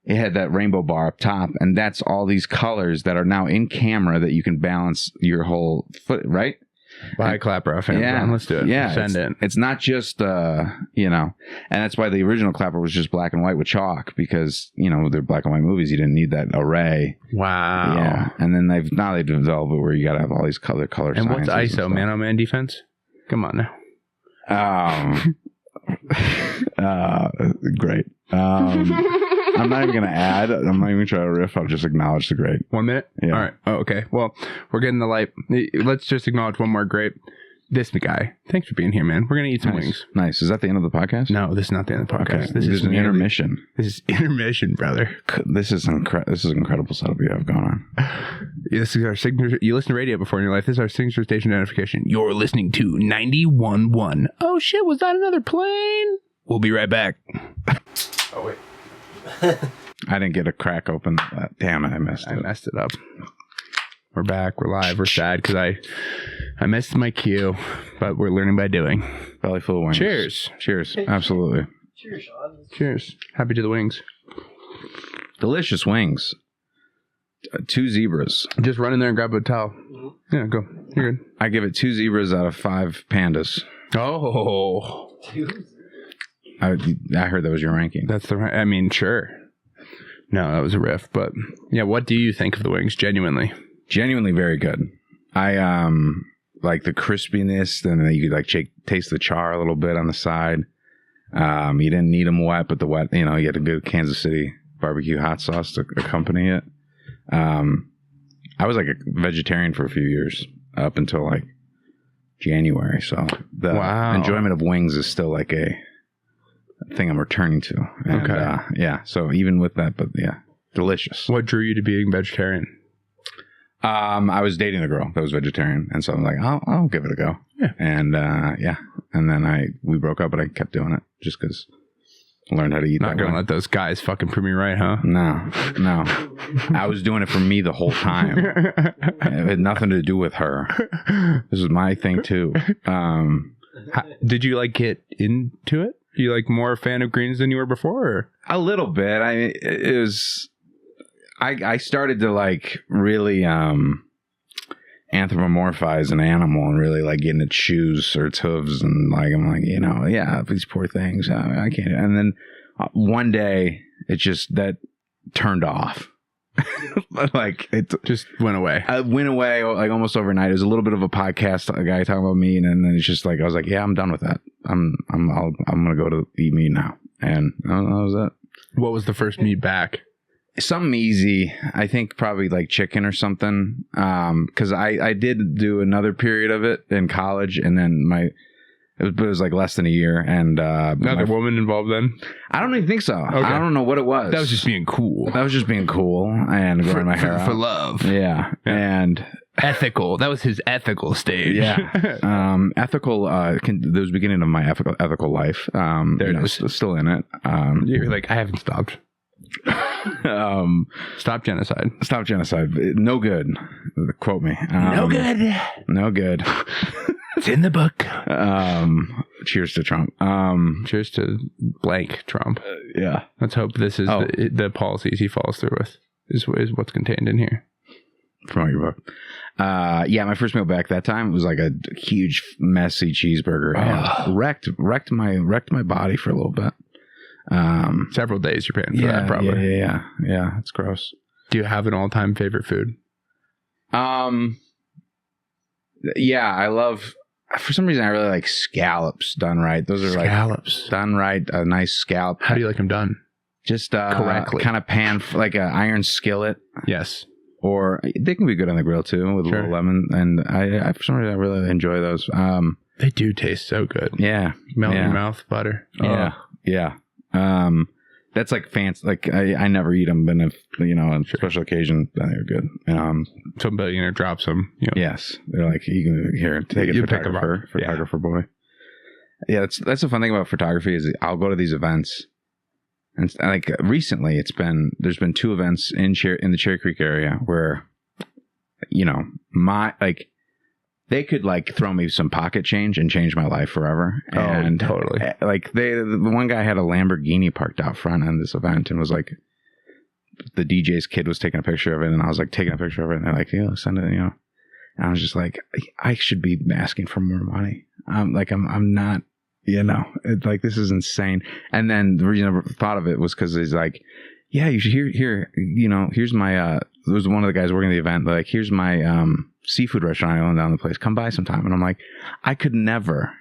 had that rainbow bar up top, and that's all these colors that are now in camera that you can balance your whole foot, right? Buy a clapper off Amazon. Let's do it. Yeah, send it. It's not just and that's why the original clapper was just black and white with chalk because they're black and white movies. You didn't need that array. Wow. Yeah, and then they've developed it where you got to have all these color. And what's ISO? Man on man defense. Come on now. Great. I'm not even going to add. I'm not even trying to riff. I'll just acknowledge the great. 1 minute? Yeah. All right. Oh, okay. Well, we're getting the light. Let's just acknowledge one more great. This guy. Thanks for being here, man. We're going to eat some wings. Nice. Is that the end of the podcast? No, this is not the end of the podcast. Okay. This is an intermission. This is intermission, brother. This is incredible setup you have going on. This is our signature. You listen to radio before in your life. This is our signature station identification. You're listening to 91.1. Oh, shit. Was that another plane? We'll be right back. Oh, wait. I didn't get a crack open. Damn it, I messed it up. We're back. We're live. We're sad because I missed my cue, but we're learning by doing. Belly full of wings. Cheers. Cheers. Absolutely. Cheers, Sean. Cheers. Happy to the wings. Delicious wings. 2 zebras. Just run in there and grab a towel. Mm-hmm. Yeah, go. You're good. I give it 2 zebras out of 5 pandas. Oh. I heard that was your ranking. That's the right. I mean, sure. No, that was a riff. But yeah, what do you think of the wings? Genuinely very good. I like the crispiness, and then you could like taste the char a little bit on the side. You didn't need them wet, but the wet, you had a good Kansas City barbecue hot sauce to accompany it. I was like a vegetarian for a few years up until like January, so the enjoyment of wings is still like a thing I'm returning to. And, yeah, so even with that, but yeah, delicious. What drew you to being vegetarian? I was dating a girl that was vegetarian, and so I'm like, I'll give it a go. Yeah. And and then we broke up, but I kept doing it just because I learned how to eat. Not gonna let those guys fucking prove me right, huh? No. I was doing it for me the whole time. It had nothing to do with her. This was my thing too. Did you like get into it? Are you like more a fan of greens than you were before? Or? A little bit. I started to like really anthropomorphize an animal and really like get in its shoes or its hooves, and like I'm like, these poor things, I can't. And then one day it just that turned off. Like it just went away. It went away like almost overnight. It was a little bit of a podcast, a guy talking about meat, and then it's just like I was like, yeah, I'm done with that. I'm gonna go to eat meat now, and that was it. What was the first meat back? Something easy. I think probably like chicken or something. Because I did do another period of it in college, and then it was like less than a year. And another woman involved then? I don't even think so. Okay. I don't know what it was. That was just being cool. And growing my hair out. For love. Yeah. And ethical. That was his ethical stage. Yeah. Ethical. There was the beginning of my ethical life. There it is. Still in it. You're like, I haven't stopped. Stop genocide. No good. Quote me. No good. It's in the book. Cheers to Trump. Cheers to blank Trump. Yeah. Let's hope this is the policies he follows through with is what's contained in here. From your book. My first meal back that time was like a huge messy cheeseburger. Wrecked my body for a little bit. Several days you're paying for that, probably. Yeah, it's gross. Do you have an all-time favorite food? I love, for some reason I really like scallops done right. Those are scallops like done right, a nice scallop. How do you like them done? Just correctly, kind of pan, like an iron skillet. Yes. Or they can be good on the grill too with a little lemon, and I for some reason I really enjoy those. They do taste so good. Yeah. Melt in your mouth, butter. Yeah. That's like fancy. Like I never eat them, but if on special occasion, they're good. Some billionaire drops them. Yes, they're like, you can here take it. Photographer boy. Yeah, that's the fun thing about photography is I'll go to these events, and like recently there's been 2 events in the Cherry Creek area where, they could like throw me some pocket change and change my life forever. And totally. Like the one guy had a Lamborghini parked out front on this event and was like, the DJ's kid was taking a picture of it, and I was like taking a picture of it, and they're like, send it, And I was just like, I should be asking for more money. I'm not, it's like, this is insane. And then the reason I thought of it was because he's like, yeah, you should here's my, there was one of the guys working the event, like, here's my, seafood restaurant I own down the place. Come by sometime. And I'm like, I could never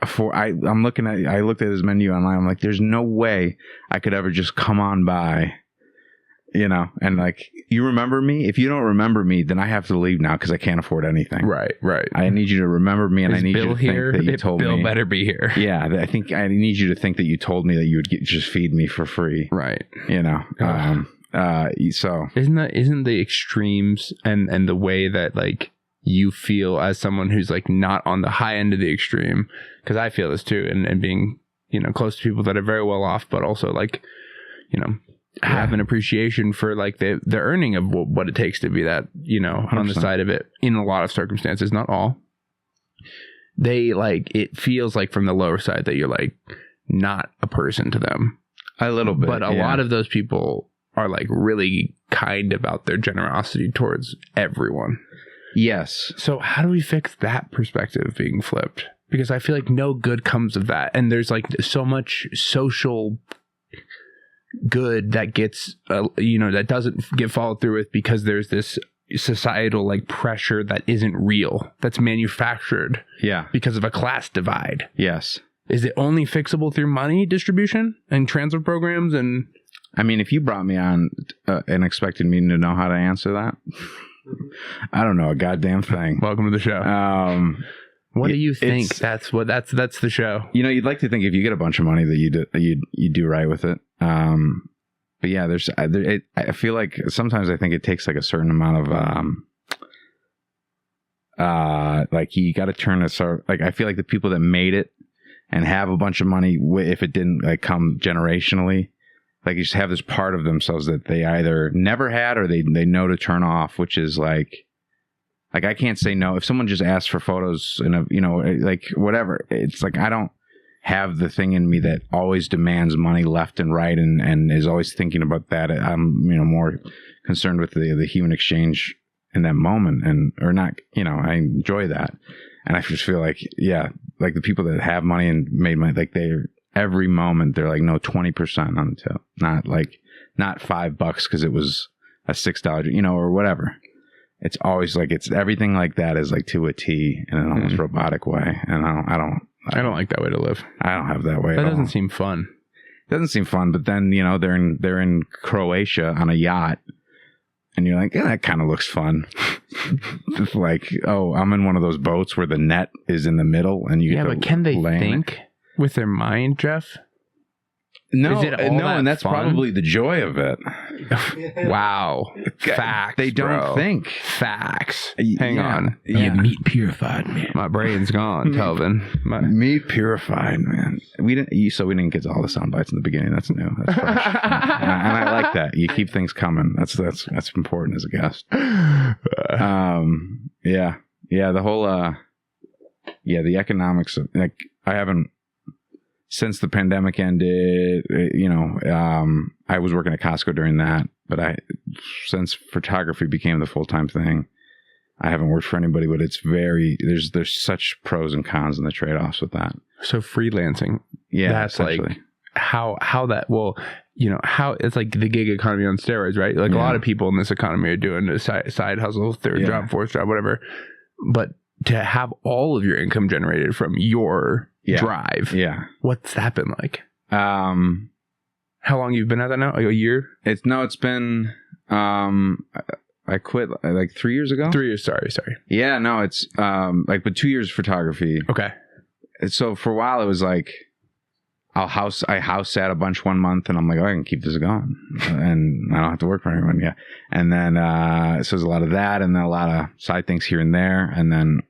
afford. I looked at his menu online. I'm like, there's no way I could ever just come on by, and like, you remember me? If you don't remember me, then I have to leave now because I can't afford anything. Right. I need you to remember me, and I need you to think that you told me. Bill better be here. Yeah, I think I need you to think that you told me that you would just feed me for free. Right. So isn't the extremes and the way that like you feel as someone who's like not on the high end of the extreme, because I feel this too, and being close to people that are very well off, but also like have an appreciation for like the earning of what it takes to be that 100%. On the side of it in a lot of circumstances, not all. They like, it feels like from the lower side that you're like not a person to them a little bit, but a lot of those people are like really kind about their generosity towards everyone. Yes. So how do we fix that perspective being flipped? Because I feel like no good comes of that. And there's like so much social good that gets, that doesn't get followed through with because there's this societal like pressure that isn't real, that's manufactured because of a class divide. Yes. Is it only fixable through money distribution and transfer programs? And I mean, if you brought me on and expected me to know how to answer that, I don't know a goddamn thing. Welcome to the show. What do you think? That's the show. You'd like to think if you get a bunch of money that you do right with it. But yeah, I feel like sometimes I think it takes like a certain amount of like you got to turn it sort of, like I feel like the people that made it and have a bunch of money, if it didn't like come generationally, like you just have this part of themselves that they either never had or they know to turn off, which is like I can't say no. If someone just asks for photos and like whatever, it's like I don't have the thing in me that always demands money left and right and is always thinking about that. I'm more concerned with the human exchange in that moment or not. I enjoy that, and I just feel like like the people that have money and made money, like every moment they're like, no, 20% on the tip, not $5 because it was a $6, or whatever. It's always like it's everything like that is like to a T in an almost robotic way, and I don't like that way to live. I don't have that way. That doesn't seem fun. It doesn't seem fun, but then they're in Croatia on a yacht, and you're like, yeah, that kind of looks fun. It's like, oh, I'm in one of those boats where the net is in the middle, and you get but can they think with their mind, Jeff? No, and that's fun? Probably the joy of it. Wow. Facts. They don't think. Facts. Hang on. Yeah. Meat purified, man. My brain's gone, Kelvin. Meat purified, man. We didn't get all the sound bites in the beginning. That's new. That's fresh. and I like that. You keep things coming. That's important as a guest. The whole the economics of, like, I haven't. Since the pandemic ended, I was working at Costco during that, but since photography became the full-time thing, I haven't worked for anybody, but it's there's such pros and cons and the trade-offs with that. So freelancing, that's like how that how it's like the gig economy on steroids, right? Like a lot of people in this economy are doing a side hustle, third job, fourth job, whatever. But to have all of your income generated from your drive. Yeah. What's that been like? How long you've been at that now? Like a year? It's been I quit like 3 years ago. 3 years, sorry. Yeah, no, it's but 2 years photography. Okay. So for a while it was like I house sat a bunch one month and I'm like, oh, I can keep this going and I don't have to work for anyone. Yeah. And then so there's a lot of that and then a lot of side things here and there. And then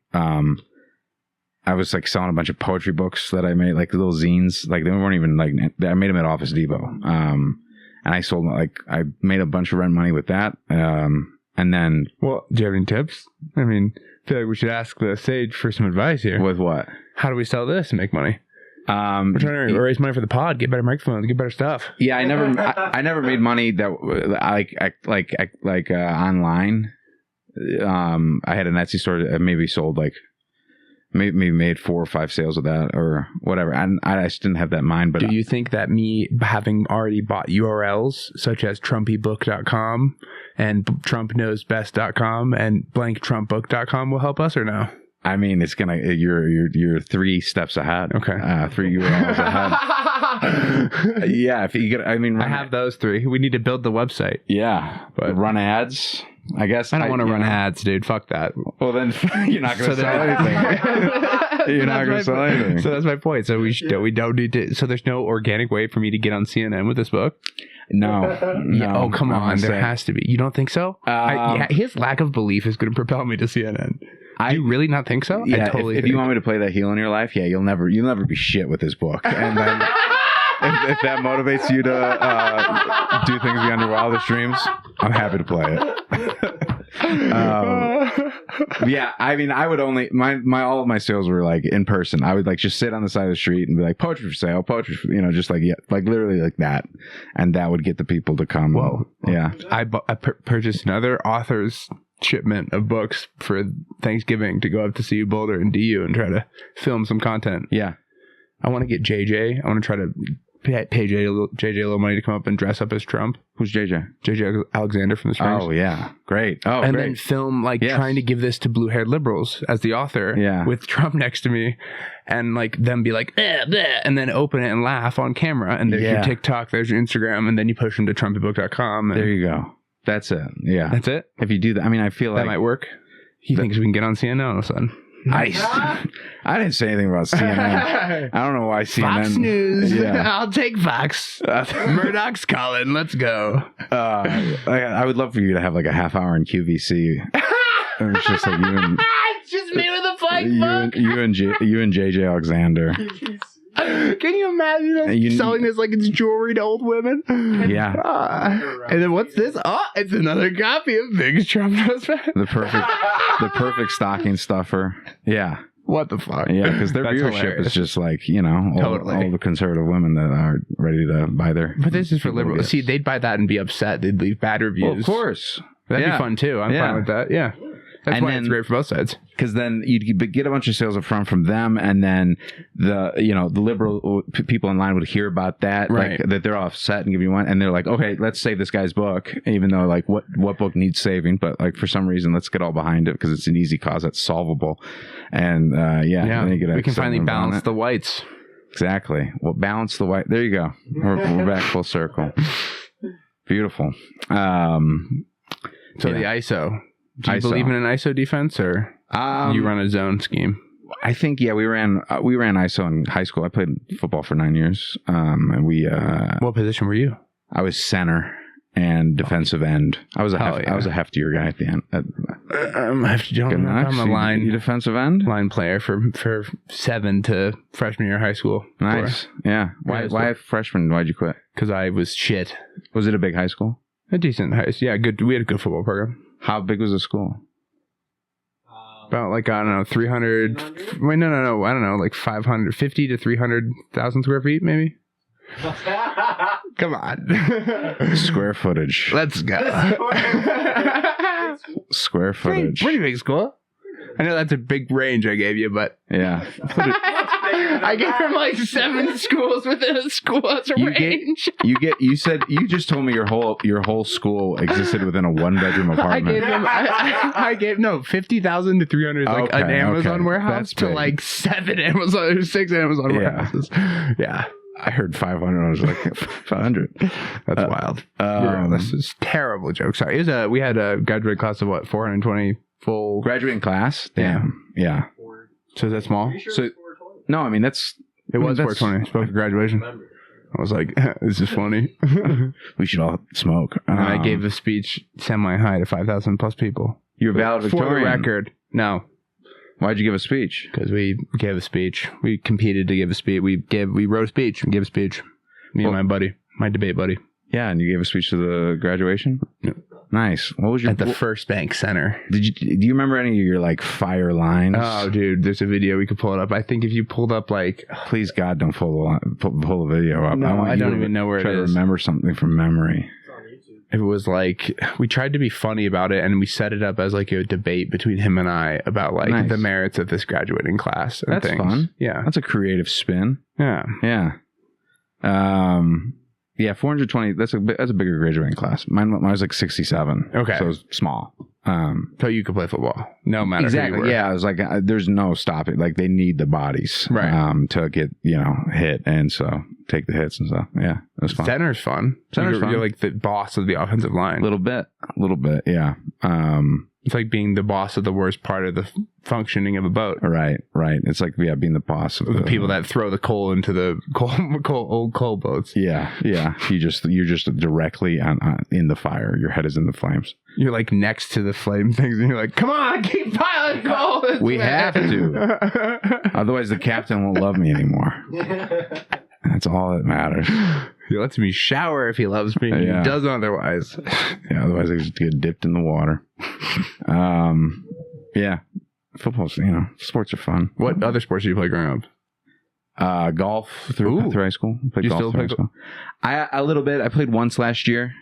I was like selling a bunch of poetry books that I made, like little zines. Like they weren't even like, I made them at Office Depot. And I sold, like, I made a bunch of rent money with that. And then. Well, do you have any tips? I mean, I feel like we should ask the sage for some advice here. With what? How do we sell this and make money? We're trying to raise money for the pod, get better microphones, get better stuff. Yeah, I never made money that like online. I had an Etsy store that maybe sold like maybe made 4 or 5 sales of that or whatever. And I just didn't have that in mind. But do you think that me having already bought URLs such as trumpybook.com and trumpknowsbest.com and blanktrumpbook.com will help us or no? I mean, it's gonna. You're 3 steps ahead. Okay, 3 URLs ahead. Yeah, if you get, I mean, I have those 3. We need to build the website. Yeah, but run ads. I guess I don't want to run ads, dude. Fuck that. Well, then you're not going to sell anything. You're not going to sell anything. So that's my point. So we don't need to. So there's no organic way for me to get on CNN with this book. No. Oh, come on. There has to be. You don't think so? His lack of belief is going to propel me to CNN. Do you really not think so? Yeah, if you want me to play that heel in your life, you'll never be shit with this book. And then if that motivates you to do things beyond your wildest dreams, I'm happy to play it. Yeah, I mean, I would only all of my sales were like in person. I would like just sit on the side of the street and be like, poetry for sale, poetry for, just like like literally like that, and that would get the people to come. Whoa, yeah. I purchased another author's shipment of books for Thanksgiving to go up to CU Boulder and DU and try to film some content. Yeah. I want to get JJ. I want to try to pay JJ a little money to come up and dress up as Trump. Who's JJ? JJ Alexander from the Strings. Oh yeah, great. Oh, and great. then film trying to give this to blue-haired liberals as the author. Yeah. With Trump next to me, and them be like, bleh, and then open it and laugh on camera. And there's your TikTok, there's your Instagram, and then you push them to trumpybook.com. There you go. That's it. Yeah, that's it. If you do that, I mean, I feel that like might work. He thinks we can get on CNN all of a sudden. Nice. I didn't say anything about CNN. I don't know why CNN. Fox News. Yeah. I'll take Fox. Murdoch's calling. Let's go. I would love for you to have like a half hour in QVC. It's just like you and it's just me with a flag book. You and JJ Alexander. Can you imagine us selling this like it's jewelry to old women? Yeah. And then what's this? Oh, it's another copy of Big Trump Knows Best. The perfect stocking stuffer. Yeah. What the fuck? Yeah, because their viewership hilarious. is just like, all the conservative women that are ready to buy their... But this is for liberals. See, they'd buy that and be upset. They'd leave bad reviews. Well, of course. That'd be fun too. I'm fine with that. Yeah. That's why it's great for both sides. Because then you'd get a bunch of sales up front from them, and then the liberal people in line would hear about that, right? Like, that they're all upset and give you one, and they're like, okay, let's save this guy's book, even though like what book needs saving, but like for some reason let's get all behind it because it's an easy cause that's solvable, and we can finally balance the whites. Exactly. Well, balance the white. There you go. We're back full circle. Beautiful. So the ISO. Do you believe in an ISO defense, or you run a zone scheme? I think we ran ISO in high school. I played football for 9 years, and we. What position were you? I was center and defensive end. I was a heftier guy at the end. I'm a line defensive end, line player for 7 to freshman year of high school. Nice, yeah. Why freshman? Why'd you quit? Because I was shit. Was it a big high school? A decent high school. Yeah, good. We had a good football program. How big was the school? About like, I don't know, 300. Wait, no. I don't know, like 550 to 300,000 square feet, maybe. Come on. Square footage. Let's go. Square footage. Pretty big school. I know that's a big range I gave you, but yeah. I gave him like 7 schools within a school as a range. You just told me your whole school existed within a 1-bedroom apartment. I gave 50,000 to 300 like an Amazon warehouse to like 7 Amazon or 6 Amazon warehouses. Yeah. I heard 500. I was like 500. That's wild. This is terrible joke. Sorry. We had a graduate class of 420 full graduating class. Damn. Yeah. So is that small? So no, I mean it was 420. Spoke at graduation. I was like, this is funny. We should all smoke. And I gave a speech semi-high to 5,000 plus people. You're valedictorian. For the record. No. Why'd you give a speech? Because we gave a speech. We competed to give a speech. We wrote a speech and gave a speech. Me and my buddy, my debate buddy. Yeah, and you gave a speech to the graduation? Yeah. Nice. What was your... At the First Bank Center. Do you remember any of your, like, fire lines? Oh, dude, there's a video. We could pull it up. I think if you pulled up, like... Please, God, don't pull the video up. No, I don't even know where it is. Try to remember something from memory. It was like, we tried to be funny about it, and we set it up as like a debate between him and I about like the merits of this graduating class and That's things. Fun. Yeah. That's a creative spin. Yeah. Yeah. Yeah, 420, that's a bigger graduating class. Mine was like 67. Okay. So it was small. So you could play football. No matter exactly. who you were. Yeah, I was like, there's no stopping. Like, they need the bodies to get, hit and so take the hits and stuff. Yeah, it was fun. Center's fun. You're like the boss of the offensive line. A little bit, yeah. It's like being the boss of the worst part of the functioning of a boat. Right. It's like, being the boss of the people that throw the coal into the old coal boats. Yeah. You're just directly in the fire. Your head is in the flames. You're like next to the flame things, and you're like, "Come on, keep piling coal." We have to, otherwise the captain won't love me anymore. That's all that matters. He lets me shower if he loves me. Yeah. He doesn't otherwise. Yeah, otherwise I just get dipped in the water. Yeah. Football's, sports are fun. What other sports did you play growing up? Golf through high school. You still play golf? A little bit. I played once last year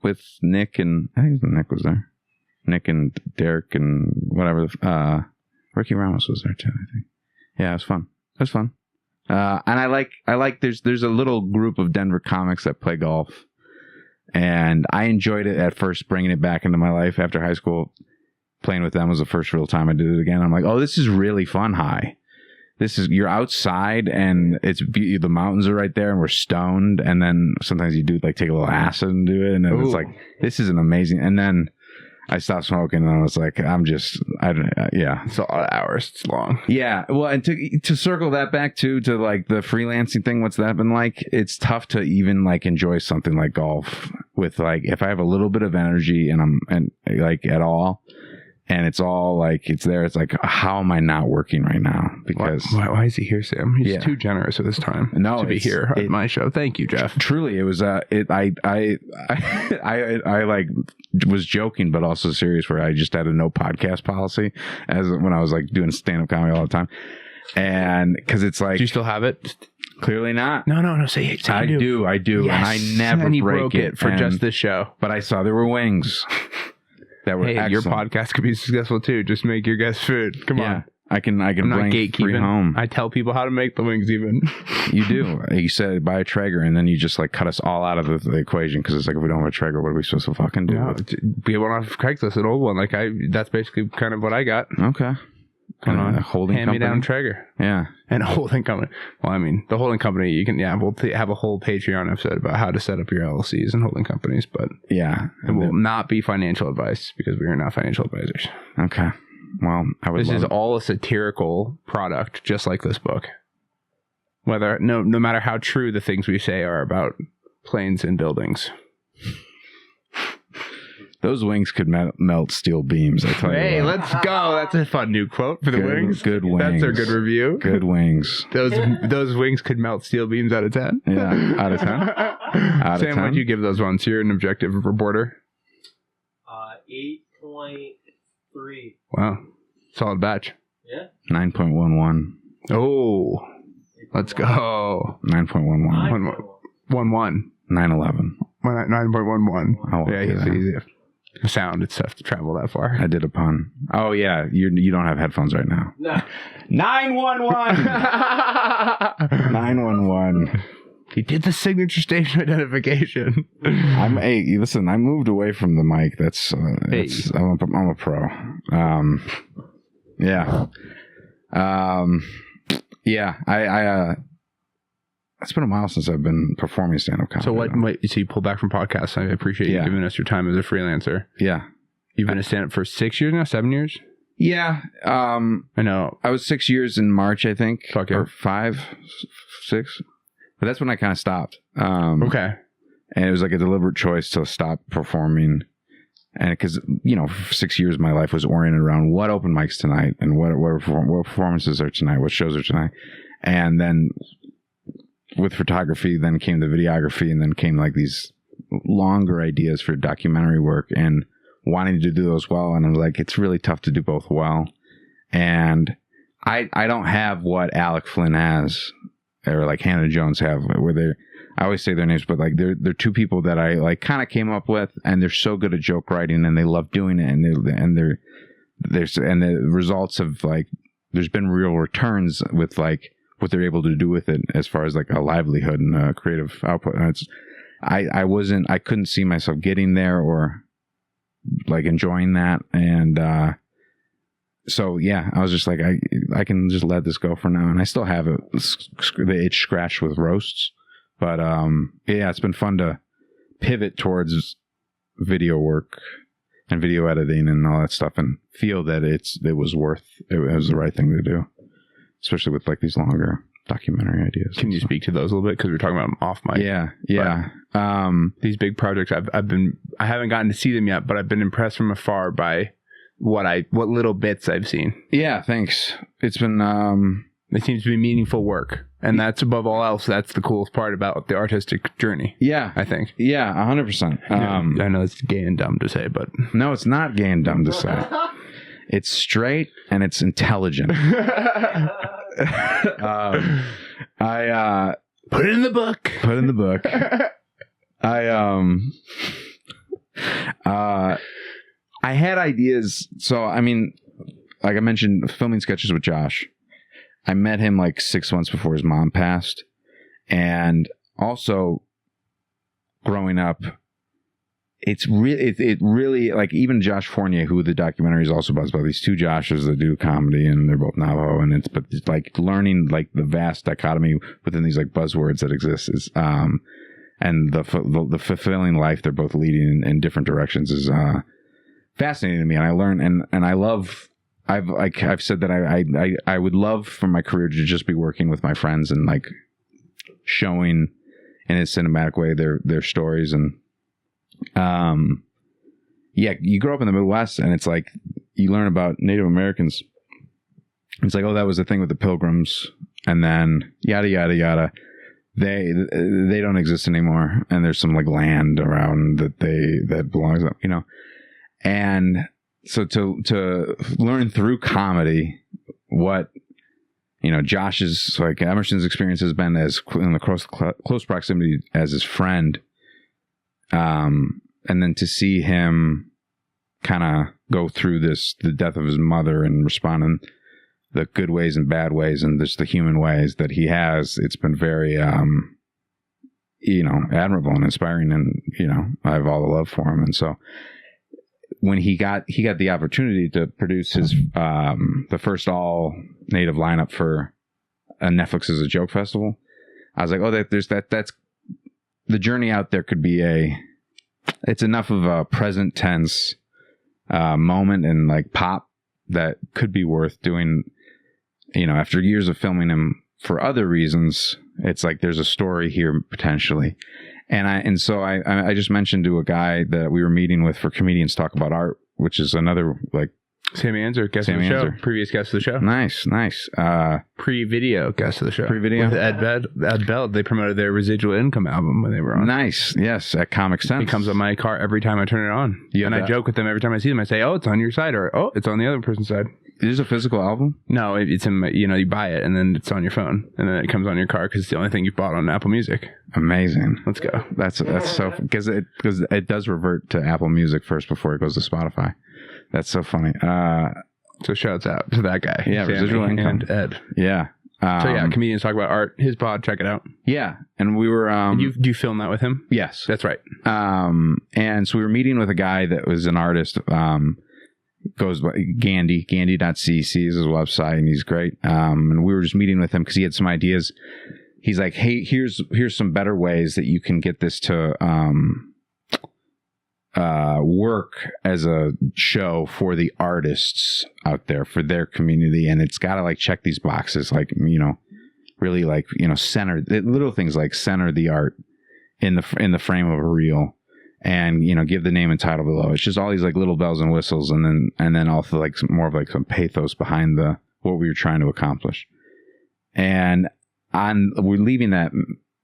with Nick, and I think Nick was there. Nick and Derek and whatever. Ricky Ramos was there too, I think. Yeah, it was fun. And I like there's a little group of Denver comics that play golf, and I enjoyed it at first, bringing it back into my life after high school. Playing with them was the first real time I did it again. I'm like, oh, this is really fun. You're outside and the mountains are right there and we're stoned. And then sometimes you do like take a little acid and do it. And then it's like, this is an amazing. And then I stopped smoking and I was like, yeah. It's a lot of hours. It's long. Yeah. Well, and to circle that back to like the freelancing thing, what's that been like? It's tough to even like enjoy something like golf with like, if I have a little bit of energy and like at all, and it's all like, it's there. It's like, how am I not working right now? Because why is he here, Sam? He's too generous with his time to be here at my show. Thank you, Jeff. Truly, it was, I like was joking, but also serious, where I just had a no podcast policy as when I was like doing stand-up comedy all the time. And cause it's like, do you still have it? Clearly not. No. Say I do. Yes. And I never break it for just this show. But I saw there were wings. Hey, your podcast could be successful too. Just make your guys food. Come on. I can I'm not bring gatekeeping. free home. I tell people how to make the wings even. You do. You said buy a Traeger, and then you just like cut us all out of the equation, because it's like, if we don't have a Traeger, what are we supposed to fucking do? No, we went off Craigslist, an old one. That's basically kind of what I got. Okay. A holding company. Hand-me-down Traeger. Yeah. And a holding company. Well, I mean, the holding company, you can, we'll have a whole Patreon episode about how to set up your LLCs and holding companies, but it will not be financial advice, because we are not financial advisors. Okay. Well, this is all a satirical product, just like this book. No matter how true the things we say are about planes and buildings. Those wings could melt steel beams, I tell you. Hey, let's go. That's a fun new quote for the wings. Good wings. That's a good review. Good wings. Those wings could melt steel beams out of 10. Yeah, out of 10. Sam, what'd you give those ones? You're an objective reporter. 8.3. Wow. Solid batch. Yeah. 9.11. Oh. Let's go. 9.11. 1.1. 9/11. 9.11. Oh, yeah, easy. Sound, it's tough to travel that far. I did a pun. Oh yeah, you don't have headphones right now. No. 911. 911. He did the signature station identification. Listen, I moved away from the mic. That's I'm a pro. I it's been a while since I've been performing stand-up comedy. So you pulled back from podcasts. I appreciate you giving us your time as a freelancer. Yeah. You've been a stand-up for 6 years now? 7 years? Yeah. I know. I was 6 years in March, I think. Fuck yeah. Or 5, 6. But that's when I kind of stopped. Okay. And it was like a deliberate choice to stop performing. And because, for 6 years, my life was oriented around what open mics tonight and what performances are tonight, what shows are tonight. And then with photography, then came the videography, and then came like these longer ideas for documentary work and wanting to do those well. And I was like, it's really tough to do both well. And I don't have what Alec Flynn has, or like Hannah Jones have, where I always say their names, but like they're two people that I like kind of came up with, and they're so good at joke writing, and they love doing it, and the results of like, there's been real returns with like what they're able to do with it as far as like a livelihood and a creative output. And I couldn't see myself getting there or like enjoying that. And, so yeah, I was just like, I can just let this go for now. And I still have it, the itch scratched with roasts, but, it's been fun to pivot towards video work and video editing and all that stuff, and feel that it was the right thing to do. Especially with like these longer documentary ideas. Can you speak to those a little bit? Because we're talking about them off mic. Yeah. These big projects, I haven't gotten to see them yet, but I've been impressed from afar by what little bits I've seen. Yeah, thanks. It's been it seems to be meaningful work, and that's above all else. That's the coolest part about the artistic journey. Yeah, I think. Yeah, 100%. I know it's gay and dumb to say, but no, it's not gay and dumb to say. It's straight and it's intelligent. I put it in the book. Put it in the book. I had ideas. So, I mean, like I mentioned, filming sketches with Josh. I met him like 6 months before his mom passed. And also growing up, it really like even Josh Fournier, who the documentary is also about these two Joshes that do comedy and they're both Navajo, and it's like learning like the vast dichotomy within these like buzzwords that exist is and the fulfilling life they're both leading in different directions is fascinating to me. And I learn and I love. I've said that I would love for my career to just be working with my friends and like showing in a cinematic way their stories. And you grow up in the Midwest and it's like you learn about Native Americans. It's like, oh, that was the thing with the Pilgrims, and then yada yada yada. They don't exist anymore, and there's some like land around that belongs, you know. And so to learn through comedy what, you know, Josh's, like Emerson's experience has been as in the close proximity as his friend, and then to see him kind of go through the death of his mother and respond in the good ways and bad ways and just the human ways that he has, it's been very, you know, admirable and inspiring, and, you know, I have all the love for him. And so when he got the opportunity to produce his, the first all native lineup for Netflix as a joke festival, I was like, oh, that's the journey out there could be it's enough of a present tense, moment and like pop that could be worth doing. You know, after years of filming him for other reasons, it's like there's a story here potentially. And so I just mentioned to a guy that we were meeting with for Comedians Talk About Art, which is another like Sammy Anser, guest of the show. Previous guest of the show. Nice. Pre-video guest of the show. Pre-video. With Ed Bell. They promoted their Residual Income album when they were on. Nice. Yes, at Comic Sense. It comes on my car every time I turn it on. And I joke with them every time I see them. I say, oh, it's on your side, or oh, it's on the other person's side. Is it a physical album? No, it's in my, you know, you buy it and then it's on your phone and then it comes on your car because it's the only thing you've bought on Apple Music. Amazing. Let's go. That's so, because it does revert to Apple Music first before it goes to Spotify. That's so funny. So shouts out to that guy. Yeah, Residual Income. And Ed. Yeah. So yeah, Comedians Talk About Art, his pod, check it out. Yeah. And we were... do you film that with him? Yes. That's right. And so we were meeting with a guy that was an artist, goes by Gandy.cc is his website, and he's great. And we were just meeting with him because he had some ideas. He's like, hey, here's some better ways that you can get this to work as a show for the artists out there, for their community, and it's got to like check these boxes, like, you know, really like, you know, center little things like center the art in the frame of a reel, and, you know, give the name and title below. It's just all these like little bells and whistles, and then also like more of like some pathos behind what we were trying to accomplish. And we're leaving that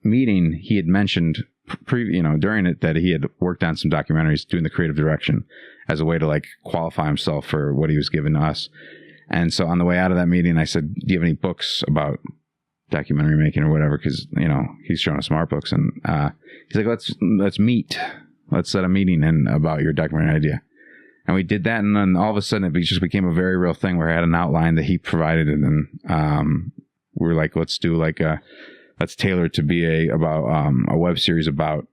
meeting, he had mentioned during it that he had worked on some documentaries doing the creative direction as a way to like qualify himself for what he was giving to us. And so on the way out of that meeting, I said, do you have any books about documentary making or whatever? Because, you know, he's showing us some art books, and he's like, let's meet. Let's set a meeting about your documentary idea. And we did that, and then all of a sudden it just became a very real thing where I had an outline that he provided, and then we were like, let's tailor it to be about a web series about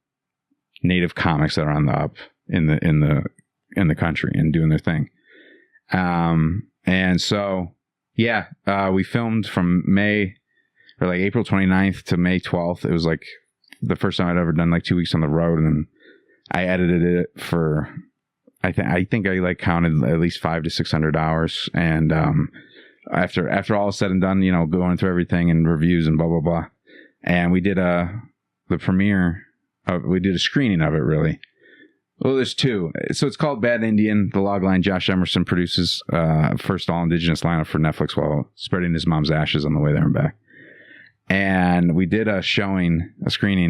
native comics that are on the up in the country and doing their thing. And so we filmed from April 29th to May 12th. It was like the first time I'd ever done like 2 weeks on the road, and I edited it for, I think I like counted at least 500 to 600 hours. And after all is said and done, you know, going through everything and reviews and blah blah blah, and we did the premiere. We did a screening of it, really. Well, there's two. So it's called Bad Indian. The logline: Josh Emerson produces first all indigenous lineup for Netflix while spreading his mom's ashes on the way there and back. And we did a screening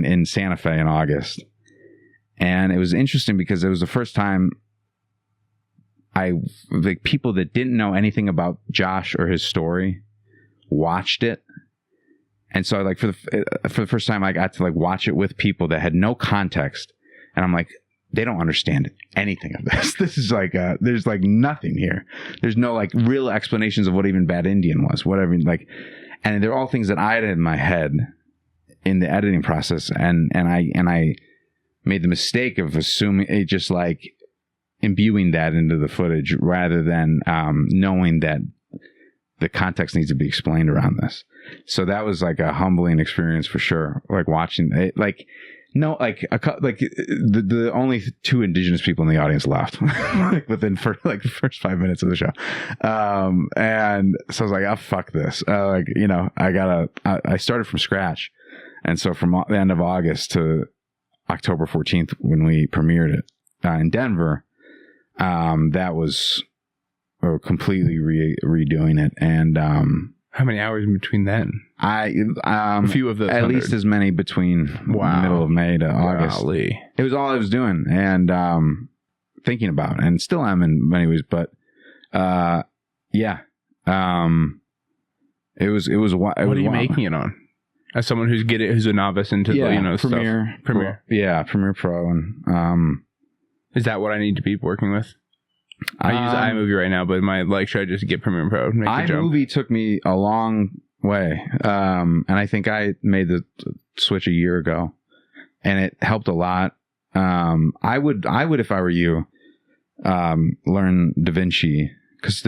in Santa Fe in August. And it was interesting because it was the first time people that didn't know anything about Josh or his story watched it. And so like for the first time I got to like watch it with people that had no context. And I'm like, they don't understand anything of this. This is like, there's like nothing here. There's no like real explanations of what even Bad Indian was, whatever. Like, And they're all things that I had in my head in the editing process. And I made the mistake of assuming it, just like imbuing that into the footage rather than knowing that the context needs to be explained around this. So that was like a humbling experience for sure. Like watching it, like the only 2 indigenous people in the audience left like within the first 5 minutes of the show. And so I was like, oh, fuck this. I started from scratch. And so from the end of August to October 14th, when we premiered it in Denver, that was completely redoing it. And how many hours in between then? A few of those. At 100. Least as many between middle of May to August. Golly. It was all I was doing and thinking about, and still am in many ways. But it was. What are you making it on? As someone who's a novice into the Premiere. stuff. Premiere. Premiere Pro, and is that what I need to be working with? I use iMovie right now, but should I just get Premiere Pro? iMovie took me a long way, and I think I made the switch a year ago, and it helped a lot. I would if I were you, learn DaVinci because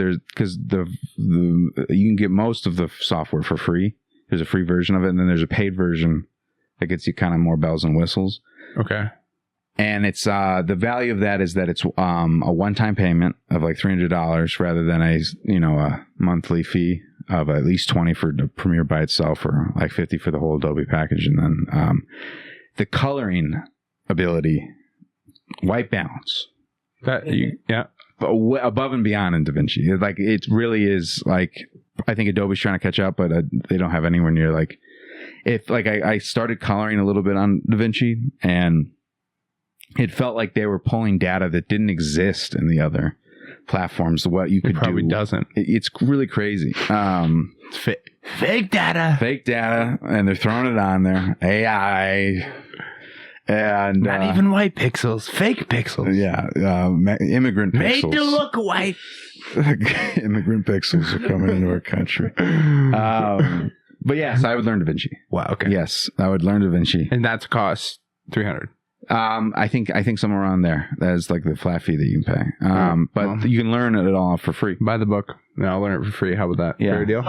you can get most of the software for free. There's a free version of it, and then there's a paid version that gets you kind of more bells and whistles. Okay. And it's the value of that is that it's a one-time payment of like $300 rather than a monthly fee of at least $20 for the Premiere by itself, or like $50 for the whole Adobe package. And then the coloring ability, white balance, above and beyond in DaVinci. Like it really is like, I think Adobe's trying to catch up, but they don't have anywhere near like if like I started coloring a little bit on DaVinci, and it felt like they were pulling data that didn't exist in the other platforms. What you could probably doesn't. It's really crazy. Fake data, and they're throwing it on there. AI, and not even white pixels, fake pixels. Yeah, immigrant pixels made to look white. Immigrant pixels are coming into our country. But yes, I would learn DaVinci. Wow. Okay. Yes, I would learn DaVinci, and that's cost $300. I think somewhere around there. That is like the flat fee that you can pay. But you can learn it all for free. Buy the book. No, I'll learn it for free. How about that? Yeah. Fair deal.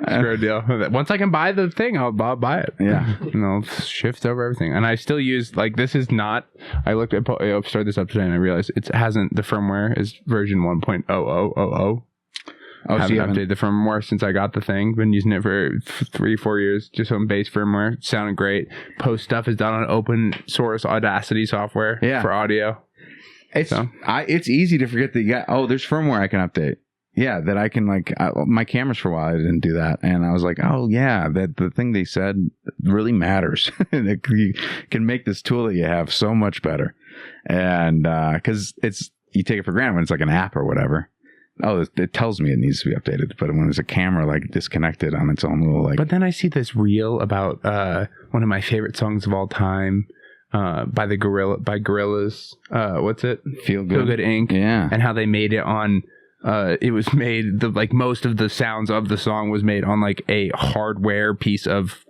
Fair deal. Once I can buy the thing, I'll buy it. Yeah. And I'll shift over everything. And I still use this is not. I started this up today and I realized it hasn't. The firmware is version 1.0000. I haven't updated the firmware since I got the thing. Been using it for 3-4 years, just on base firmware. Sounding great. Post stuff is done on open source Audacity software for audio. It's easy to forget that you got, there's firmware I can update. Yeah, that I can my cameras for a while I didn't do that, and I was like, oh yeah, that the thing they said really matters. You can make this tool that you have so much better, and because you take it for granted when it's like an app or whatever. Oh, it tells me it needs to be updated, but when it's a camera disconnected on its own little But then I see this reel about one of my favorite songs of all time, by Gorillaz. What's it? Feel Good Inc. Yeah, and how they made it on. It was made most of the sounds of the song was made on a hardware piece of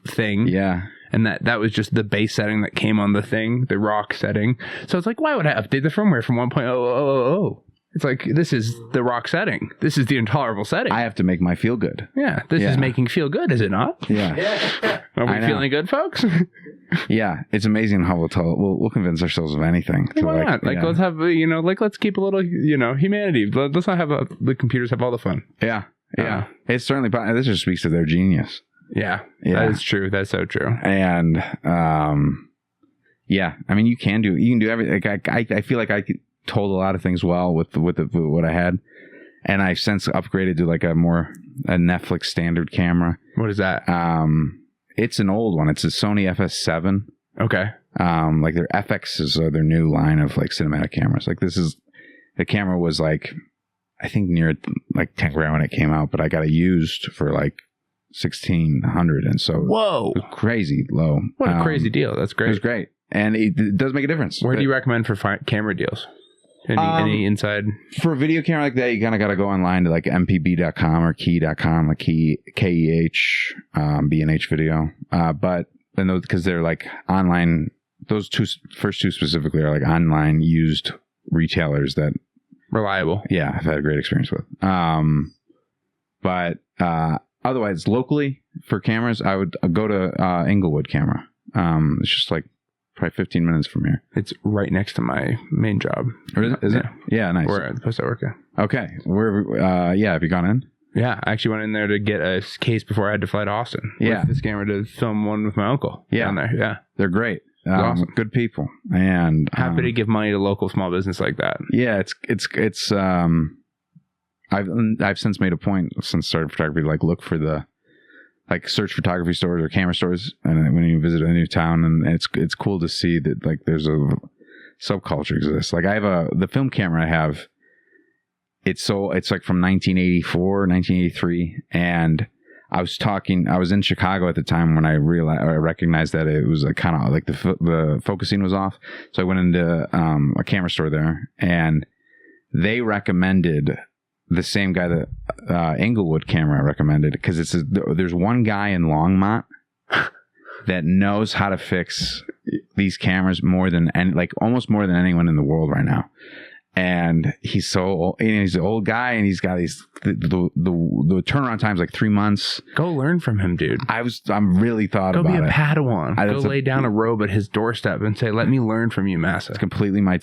thing. Yeah. And that was just the bass setting that came on the thing, the rock setting. So it's why would I update the firmware from 1.0000? It's this is the rock setting. This is the intolerable setting. I have to make my feel good. Yeah, this is making feel good, is it not? Yeah. Are we feeling good, folks? Yeah, it's amazing how we'll convince ourselves of anything. Why not? Let's have let's keep a little humanity. Let's not have the computers have all the fun. Yeah, yeah. It's certainly. This just speaks to their genius. Yeah, that is true. That's so true. And yeah, I mean, you can do everything. I feel like I told a lot of things well with what I had, and I've since upgraded to a Netflix standard camera. What is that? It's an old one. It's a Sony FS7. Okay. Their FXs are their new line of cinematic cameras. The camera was I think near 10 grand when it came out, but I got it used for 1,600, and so whoa, it was crazy low. What a crazy deal! That's great. It was great, and it does make a difference. Where do you recommend for camera deals? Any inside? For a video camera like that, you kind of got to go online to like mpb.com or key.com, like KEH, B&H video. But then those, because they're like online, those first two specifically are like online used retailers that reliable. Yeah, I've had a great experience with. But otherwise, locally for cameras, I would go to Inglewood Camera. It's just like probably 15 minutes from here. It's right next to my main job. Or is it? Yeah, nice. Where the place I work at. Okay. Have you gone in? Yeah, I actually went in there to get a case before I had to fly to Austin. Yeah. With this camera to film one with my uncle. Yeah. Down there. Yeah. They're great. Awesome. Good people. And happy to give money to local small business like that. Yeah, it's I've since made a point since started photography to like look for the like search photography stores or camera stores, and when you visit a new town, and it's cool to see that like there's a subculture exists. Like I have the film camera I have. It's like from 1984, 1983, and I was in Chicago at the time when I recognized that it was kind of like the focusing was off. So I went into a camera store there, and they recommended the same guy that Inglewood Camera recommended, because there's one guy in Longmont that knows how to fix these cameras almost more than anyone in the world right now. And he's so old, and he's an old guy, and he's got these the turnaround time's like 3 months. Go learn from him, dude. I'm really thought about it. Go be a Padawan. Go lay down a robe at his doorstep and say, "Let me learn from you, Massa." It's completely my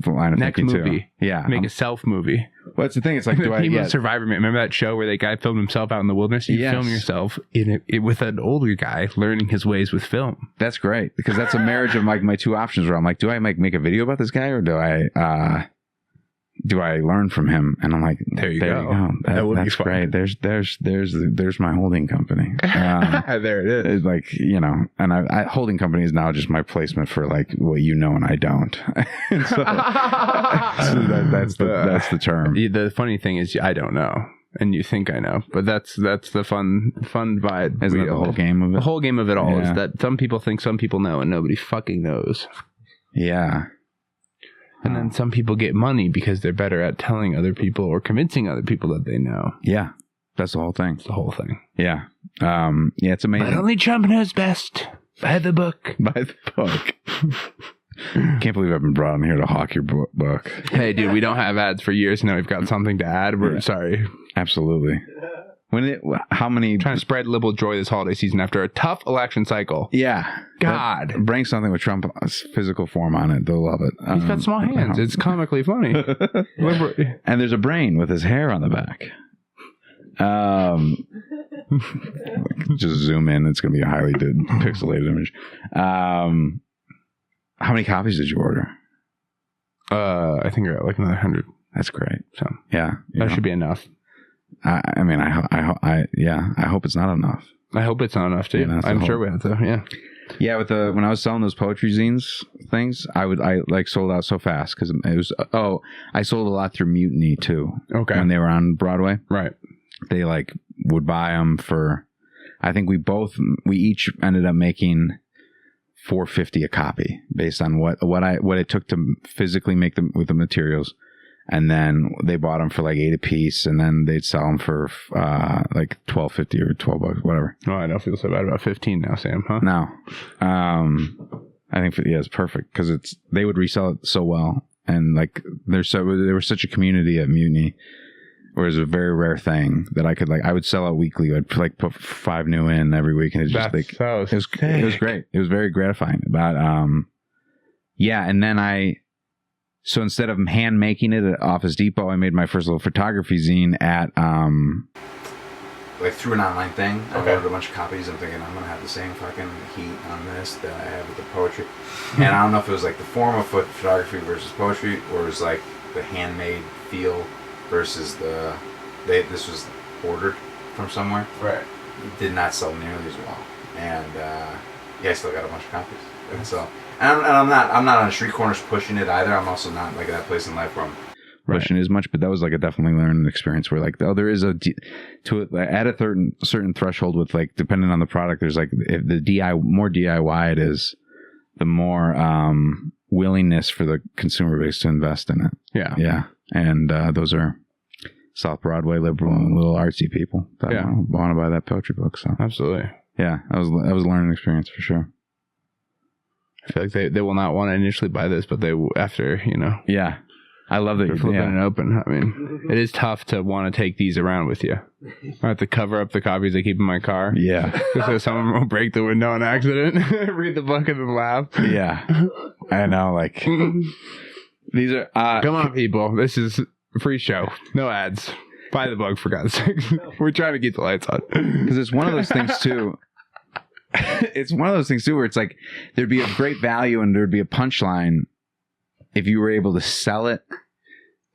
line of next thinking movie. Too. Yeah, make a self movie. Well, that's the thing. It's like, Survivor Man. Remember that show where the guy filmed himself out in the wilderness? You film yourself with an older guy learning his ways with film. That's great, because that's a marriage of like my two options. Where I'm like, do I make a video about this guy, or do I learn from him? And I'm like, there you go. That's great. There's my holding company. There it is. Like, and I holding company is now just my placement for like what and I don't. so that's the term. The funny thing is, I don't know, and you think I know, but that's the fun vibe. Isn't that the whole game of it? The whole game of it all is that some people think some people know, and nobody fucking knows. Yeah. And then some people get money because they're better at telling other people or convincing other people that they know. Yeah. That's the whole thing. It's the whole thing. Yeah. It's amazing. But only Trump knows best. By the book. By the book. Can't believe I've been brought in here to hawk your book. Hey, dude, we don't have ads for years. Now we've got something to add. We're sorry. Absolutely. How many... Trying to spread liberal joy this holiday season after a tough election cycle. Yeah. God. Bring something with Trump's physical form on it. They'll love it. He's got small hands. It's comically funny. And there's a brain with his hair on the back. Just zoom in. It's going to be a highly pixelated image. How many copies did you order? I think you're at like another 100. That's great. So yeah, that should be enough. I hope it's not enough. I hope it's not enough too. I'm sure we have to. Yeah. Yeah, when I was selling those poetry zines things, I sold out so fast because it was I sold a lot through Mutiny too. Okay. When they were on Broadway, right? They would buy them for. I think we each ended up making $4.50 a copy based on what it took to physically make them with the materials. And then they bought them for like $8 a piece, and then they'd sell them for like $12.50 or $12, whatever. Oh, I don't feel so bad about 15 now, Sam. Huh? No, I think it's perfect because they would resell it so well, and like there was such a community at Mutiny, where it was a very rare thing that I would sell out weekly. I'd put 5 new in every week, and it was great. It was very gratifying. But and then So instead of hand making it at Office Depot, I made my first little photography zine at through an online thing. I ordered a bunch of copies. I'm thinking I'm gonna have the same fucking heat on this that I have with the poetry. And I don't know if it was like the form of photography versus poetry, or it was like the handmade feel versus this was ordered from somewhere. Right. It did not sell nearly as well. And I still got a bunch of copies. And so. And I'm not on street corners pushing it either. I'm also not like that place in life where I'm pushing it as much. But that was like a definitely learning experience where like there is at a certain threshold with like depending on the product. There's like if the more DIY it is, the more willingness for the consumer base to invest in it. Yeah. And those are South Broadway liberal, little artsy people that want to buy that poetry book. So absolutely. Yeah, that was a learning experience for sure. I feel like they will not want to initially buy this, but they after, Yeah. I love that you're flipping it open. I mean, it is tough to want to take these around with you. I have to cover up the copies I keep in my car. Yeah. So someone will break the window on accident, read the book and then laugh. Yeah. I know, like, these are... come on, people. This is a free show. No ads. Buy the book, for God's sake. We're trying to keep the lights on. Because it's one of those things, too... It's one of those things, too, where it's like, there'd be a great value and there'd be a punchline if you were able to sell it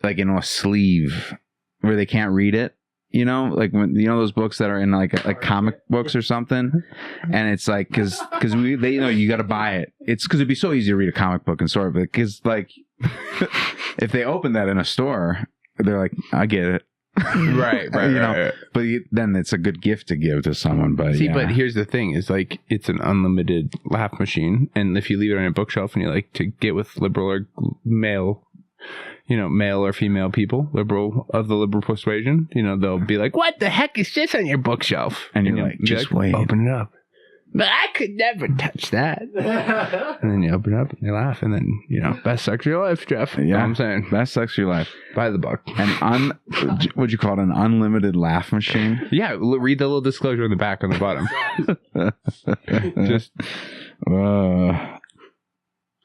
like in a sleeve where they can't read it, like when those books that are in like comic books or something, and it's like because they you got to buy it. It's because it'd be so easy to read a comic book in store, but because like if they open that in a store, they're like, I get it. Right. But then it's a good gift to give to someone. But but here's the thing: is like it's an unlimited laugh machine, and if you leave it on a bookshelf and you like to get with liberal or male, male or female people, liberal of the liberal persuasion, they'll be like, "What the heck is this on your bookshelf?" And you're like, "Just wait, open it up." But I could never touch that. And then you open it up and they laugh. And then, best sex of your life, Jeff. Yeah, I'm saying. Best sex of your life. Buy the book. And what'd you call it? An unlimited laugh machine? Yeah, read the little disclosure on the back on the bottom. Just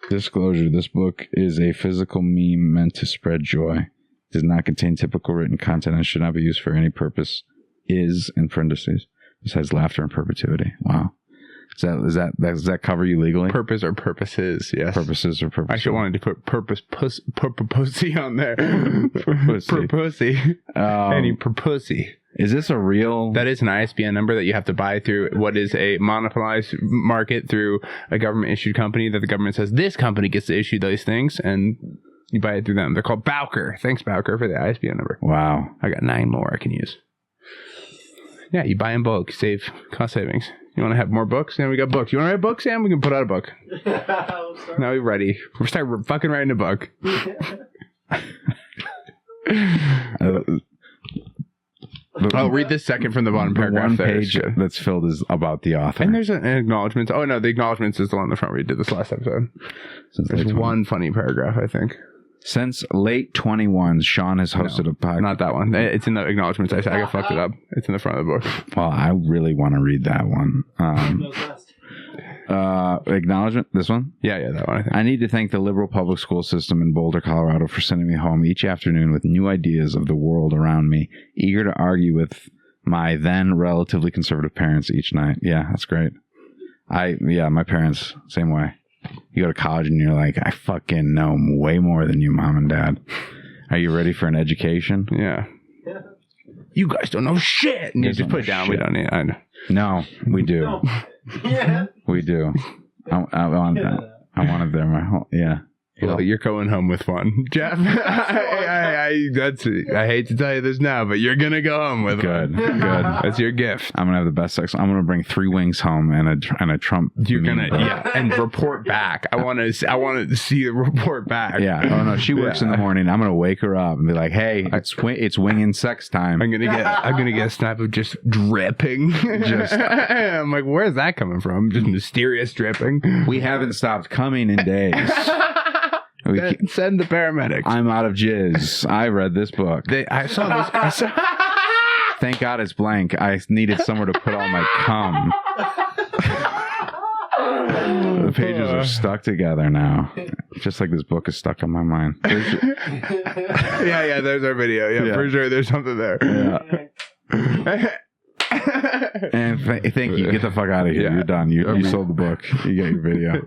disclosure. This book is a physical meme meant to spread joy. Does not contain typical written content and should not be used for any purpose. Is, in parentheses, besides laughter and perpetuity. Wow. Does that cover you legally? Purpose or purposes, yes. Purposes or purposes. I should wanted to put purposey on there. Purposey. Any purposey. Is this a real... That is an ISBN number that you have to buy through what is a monopolized market through a government-issued company that the government says, this company gets to issue those things, and you buy it through them. They're called Bowker. Thanks, Bowker, for the ISBN number. Wow. I got 9 more I can use. Yeah, you buy in bulk, save cost savings. You want to have more books? Yeah, we got books. You want to write a book, Sam? We can put out a book. Now we're ready. We're starting fucking writing a book. I'll read this second from the bottom paragraph. One page that's filled is about the author. And there's an acknowledgement. Oh, no, the acknowledgements is the one on the front. We did this last episode. There's one funny paragraph, I think. Since late 21, Sean has hosted a podcast. Not that one. It's in the acknowledgements. I fucked it up. It's in the front of the book. Well, I really want to read that one. Acknowledgement? This one? Yeah, that one. I need to thank the liberal public school system in Boulder, Colorado for sending me home each afternoon with new ideas of the world around me, eager to argue with my then relatively conservative parents each night. Yeah, that's great. My parents, same way. You go to college and you're like, I fucking know way more than you, Mom and Dad. Are you ready for an education? Yeah. You guys don't know shit. And you just put it down. We don't need it. No, we do. Yeah. We do. I want that. I want it there. Yeah. Well, you're going home with one, Jeff. I hate to tell you this now, but you're gonna go home with one. Good. That's your gift. I'm gonna have the best sex. I'm gonna bring 3 wings home and a Trump. You're gonna and report back. I want to see the report back. Yeah. Oh no, she works in the morning. I'm gonna wake her up and be like, hey, it's winging sex time. I'm gonna get a snap of just dripping. I'm like, where's that coming from? Just mysterious dripping. We haven't stopped coming in days. Send the paramedics. I'm out of jizz. I read this book. I saw this. Thank God it's blank. I needed somewhere to put all my cum. The pages are stuck together now. Just like this book is stuck on my mind. Yeah, there's our video. Yeah, for sure. There's something there. Yeah. And thank you. Get the fuck out of here. Yeah. You're done. You sold the book. You got your video.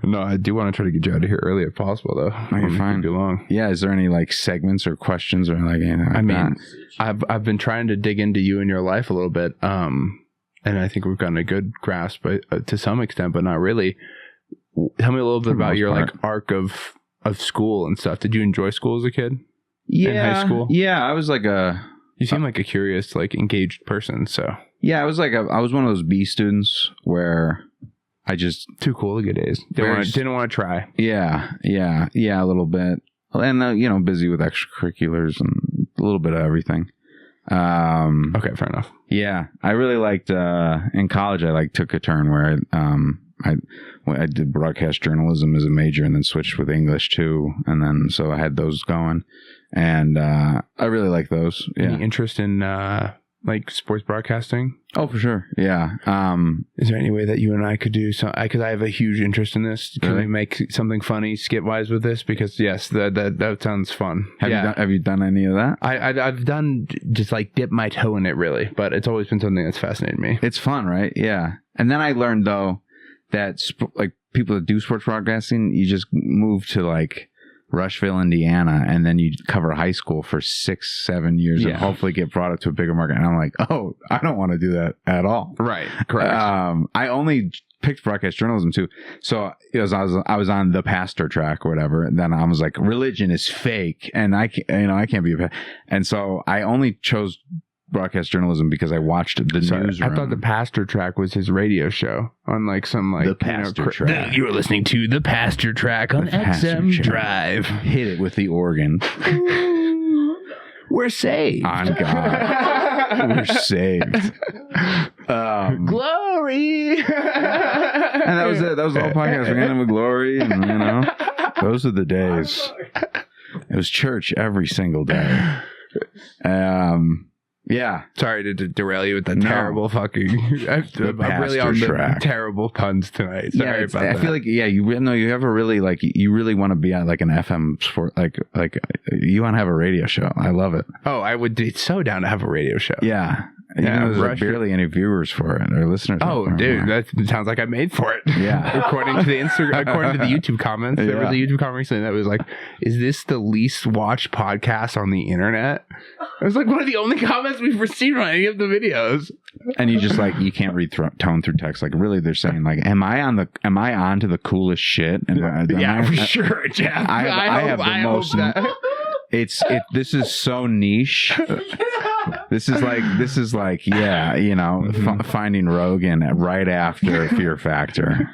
No, I do want to try to get you out of here early if possible, though. No, you're fine. Too long. Yeah. Is there any like segments or questions or like anything like that? I've been trying to dig into you and your life a little bit, and I think we've gotten a good grasp, to some extent, but not really. Tell me a little bit about your like arc of school and stuff. Did you enjoy school as a kid? Yeah. In high school? Yeah, I was like You seem like a curious, like engaged person. So yeah, I was one of those B students where I just too cool to get A's. Didn't want to try. Yeah, a little bit, and busy with extracurriculars and a little bit of everything. Okay, fair enough. Yeah, I really liked in college. I took a turn where I did broadcast journalism as a major, and then switched with English too, and then so I had those going, and I really like those. Yeah. Any interest in sports broadcasting? Oh, for sure. Yeah. Is there any way that you and I could do some? Because I have a huge interest in this. Can we make something funny skit wise with this? Because yes, that sounds fun. Have you done any of that? I've done just dip my toe in it really, but it's always been something that's fascinated me. It's fun, right? Yeah. And then I learned though that people that do sports broadcasting, you just move to Rushville, Indiana, and then you cover high school for 6-7 years and hopefully get brought up to a bigger market. And I'm like, oh, I don't want to do that at all. Right. Correct. I only picked broadcast journalism too. So I was on the pastor track or whatever. And then I was like, religion is fake. And I can't be and so I only chose broadcast journalism because I watched the newsroom. I thought the pastor track was his radio show on the pastor track. You were listening to the pastor track on XM Drive. Hit it with the organ. We're saved. On God. We're saved. Glory. And that was it. That was the whole podcast. We're going to have glory. And, those are the days. It was church every single day. Yeah. Sorry to derail you with the terrible fucking... I'm really on the terrible puns tonight. Sorry about that. I feel like, you ever really, you really want to be on, an FM sport, you want to have a radio show. I love it. Oh, I would be so down to have a radio show. Yeah. There's barely any viewers for it or listeners. Oh, dude, that sounds like I made for it. Yeah. according to the YouTube comments, there was a YouTube comment recently that was like, "Is this the least watched podcast on the internet?" It was one of the only comments we've received on any of the videos. And you just you can't read tone through text. Really, they're saying am I on to the coolest shit? And for sure, Jeff. I have the most. This is so niche. This is finding Rogan right after Fear Factor.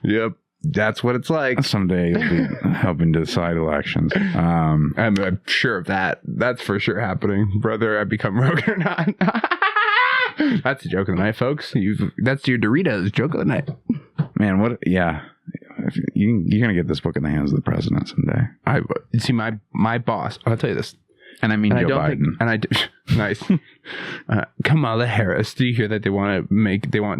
Yep, that's what it's like. Someday you'll be helping decide elections. I'm sure of that. That's for sure happening, whether I become Rogan or not. That's a joke of the night, folks. That's your Doritos joke of the night. Man, what? Yeah. You're gonna get this book in the hands of the president someday. See my boss. I'll tell you this, and I mean Joe Biden. Nice. Kamala Harris. Do you hear that they want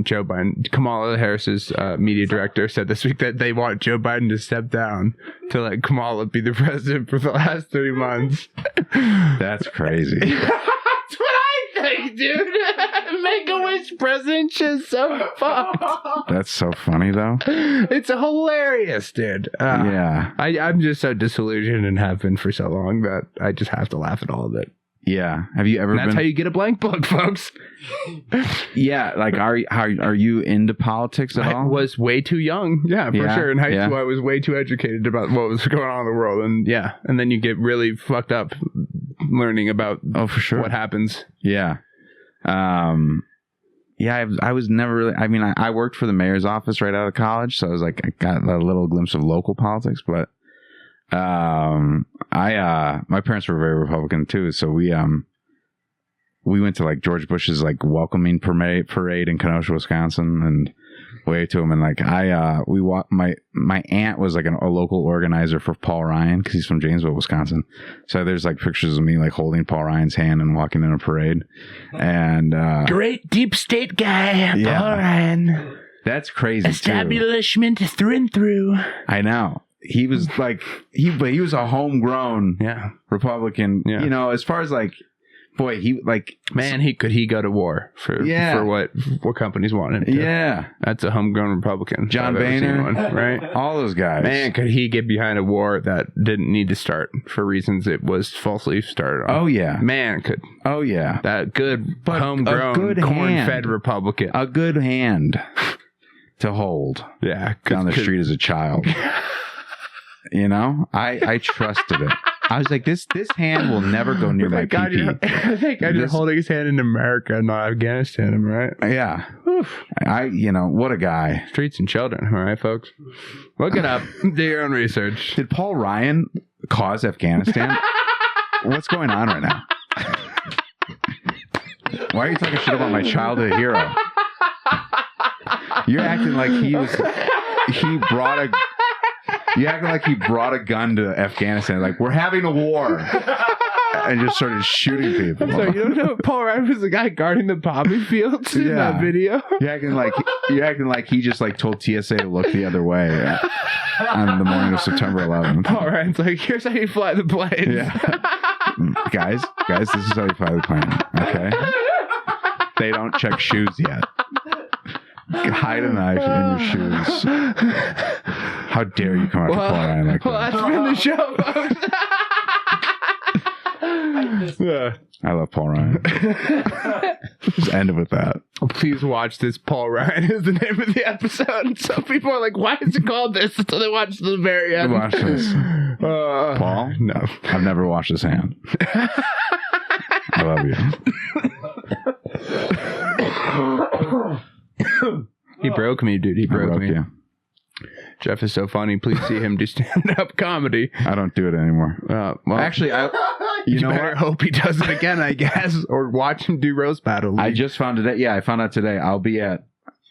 Joe Biden? Kamala Harris's media director said this week that they want Joe Biden to step down to let Kamala be the president for the last 3 months. That's crazy. That's what I think, dude. Make-A-Wish president is so fucked. That's so funny, though. It's hilarious, dude. Yeah. I'm just so disillusioned and have been for so long that I just have to laugh at all of it. Yeah. Have you ever That's how you get a blank book, folks. Yeah. Are you into politics at all? I was way too young. Yeah, for sure. In high school, I was way too educated about what was going on in the world. And then you get really fucked up learning about for sure what happens. Yeah. I was never really, I worked for the mayor's office right out of college. So I was I got a little glimpse of local politics, but, my parents were very Republican too. So we went to George Bush's welcoming parade in Kenosha, Wisconsin, and waved to him. And my aunt was a local organizer for Paul Ryan because he's from Janesville, Wisconsin. So there's pictures of me holding Paul Ryan's hand and walking in a parade. And great deep state guy, Paul Ryan. That's crazy. Establishment through and through. I know. He was he was a homegrown Republican. Yeah. As far as boy, he could he go to war for what companies want him to. Yeah. That's a homegrown Republican. John Boehner, right? All those guys. Man, could he get behind a war that didn't need to start for reasons it was falsely started on? Oh yeah. Man could. Oh yeah. That good homegrown corn-fed Republican. A good hand to hold. Yeah. Down the street as a child. I trusted it. I was like, this hand will never go near my pee-pee. Thank God you're holding his hand in America, not Afghanistan, am I right? Yeah. What a guy. Streets and children, all right, folks? Look it up. Do your own research. Did Paul Ryan cause Afghanistan? What's going on right now? Why are you talking shit about my childhood hero? You're acting like he brought a gun to Afghanistan. Like, we're having a war. And just started shooting people. So you don't know Paul Ryan was the guy guarding the poppy fields in that video? You're acting like he just like told TSA to look the other way on the morning of September 11th. Paul Ryan's like, here's how you fly the plane. Yeah. guys, this is how you fly the plane. Okay? They don't check shoes yet. Hide a knife in your shoes. How dare you come after Paul Ryan like that? Well, that's been the show, folks. I love Paul Ryan. Just end it with that. Please watch this. Paul Ryan is the name of the episode. Some people are like, why is it called this? Until they watch the very end. Watch this. Paul? No. I've never washed his hand. I love you. He broke me, dude. He broke me. You. Jeff is so funny. Please see him do stand-up comedy. I don't do it anymore. Well, actually, you better hope he does it again, I guess, or watch him do roast battle. I just found it. Yeah, I found out today. I'll be at.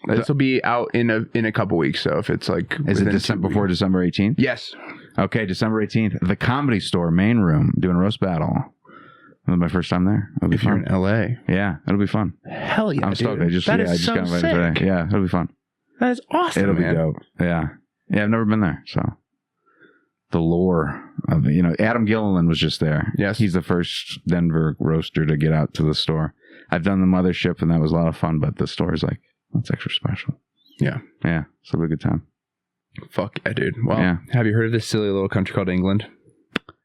This will be out in a couple weeks. So if it's like, is it before December 18th? Yes. Okay, December 18th, the Comedy Store main room doing a roast battle. It'll be my first time there. It'll be fun. You're in LA, yeah, it'll be fun. Hell yeah, I'm stoked. Dude. I just got invited today. Yeah, it'll be fun. That is awesome. It'll be dope. Yeah. I've never been there, so the lore of Adam Gilliland was just there. Yes, he's the first Denver roaster to get out to the store. I've done the mothership, and that was a lot of fun. But the store is like that's extra special. Yeah, so it'll be a good time. Fuck yeah, dude. Well, have you heard of this silly little country called England?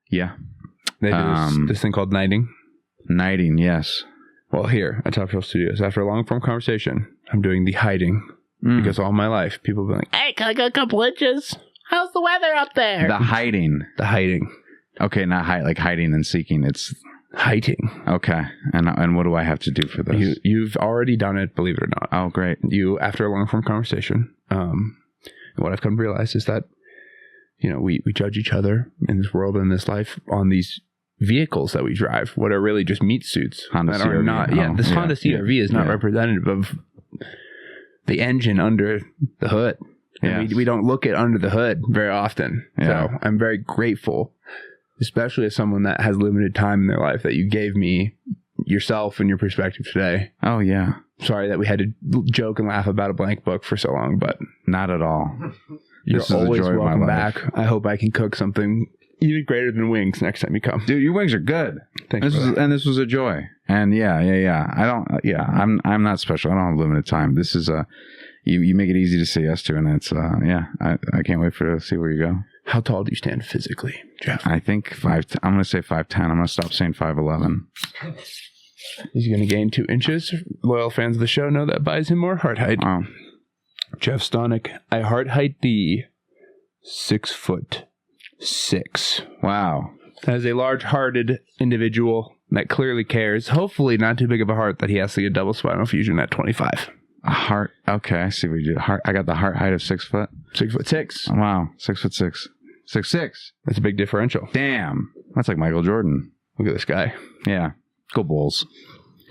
Yeah, they do this thing called knighting. Knighting, yes. Well, here at Top Shelf Studios, after a long form conversation, I'm doing the hiding. Because all my life, people have been like, hey, can I get a couple inches? How's the weather up there? The hiding. Okay, not like hiding and seeking. It's hiding. Okay. And what do I have to do for this? You've already done it, believe it or not. Oh, great. After a long form conversation, what I've come to realize is that, we judge each other in this world and in this life on these vehicles that we drive, what are really just meat suits. Honda CRV. This Honda CRV is not representative of the engine under the hood. And we don't look at under the hood very often. So I'm very grateful, especially as someone that has limited time in their life, that you gave me yourself and your perspective today. Oh, yeah. Sorry that we had to joke and laugh about a blank book for so long, but not at all. You're always welcome back. I hope I can cook something even greater than wings next time you come. Dude, your wings are good. Thanks. This was a joy. And I'm not special. I don't have limited time. This is you make it easy to say yes to, and it's I can't wait to see where you go. How tall do you stand physically, Jeff? I think 5'10". I'm going to say 5'10". I'm going to stop saying 5'11". He's going to gain 2 inches. Loyal fans of the show know that buys him more heart height. Oh. Jeff Stonic, I heart height thee 6'6". Wow. As a large-hearted individual that clearly cares, hopefully not too big of a heart that he has to get double spinal fusion at 25. A heart. Okay, I see what you did. I got the heart height of 6 foot. 6'6". Wow, 6'6". 6'6". That's a big differential. Damn, that's like Michael Jordan. Look at this guy. Yeah, go Bulls.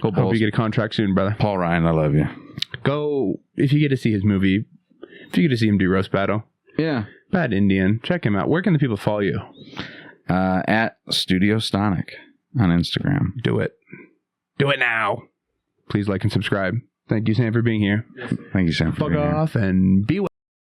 Go Bulls. Hope you get a contract soon, brother. Paul Ryan, I love you. Go if you get to see his movie. If you get to see him do roast battle. Yeah. Bad Indian. Check him out. Where can the people follow you? At Studio Stonic on Instagram. Do it. Do it now. Please like and subscribe. Thank you, Sam, for being here. Thank you, Sam, for being here. Fuck off and be well.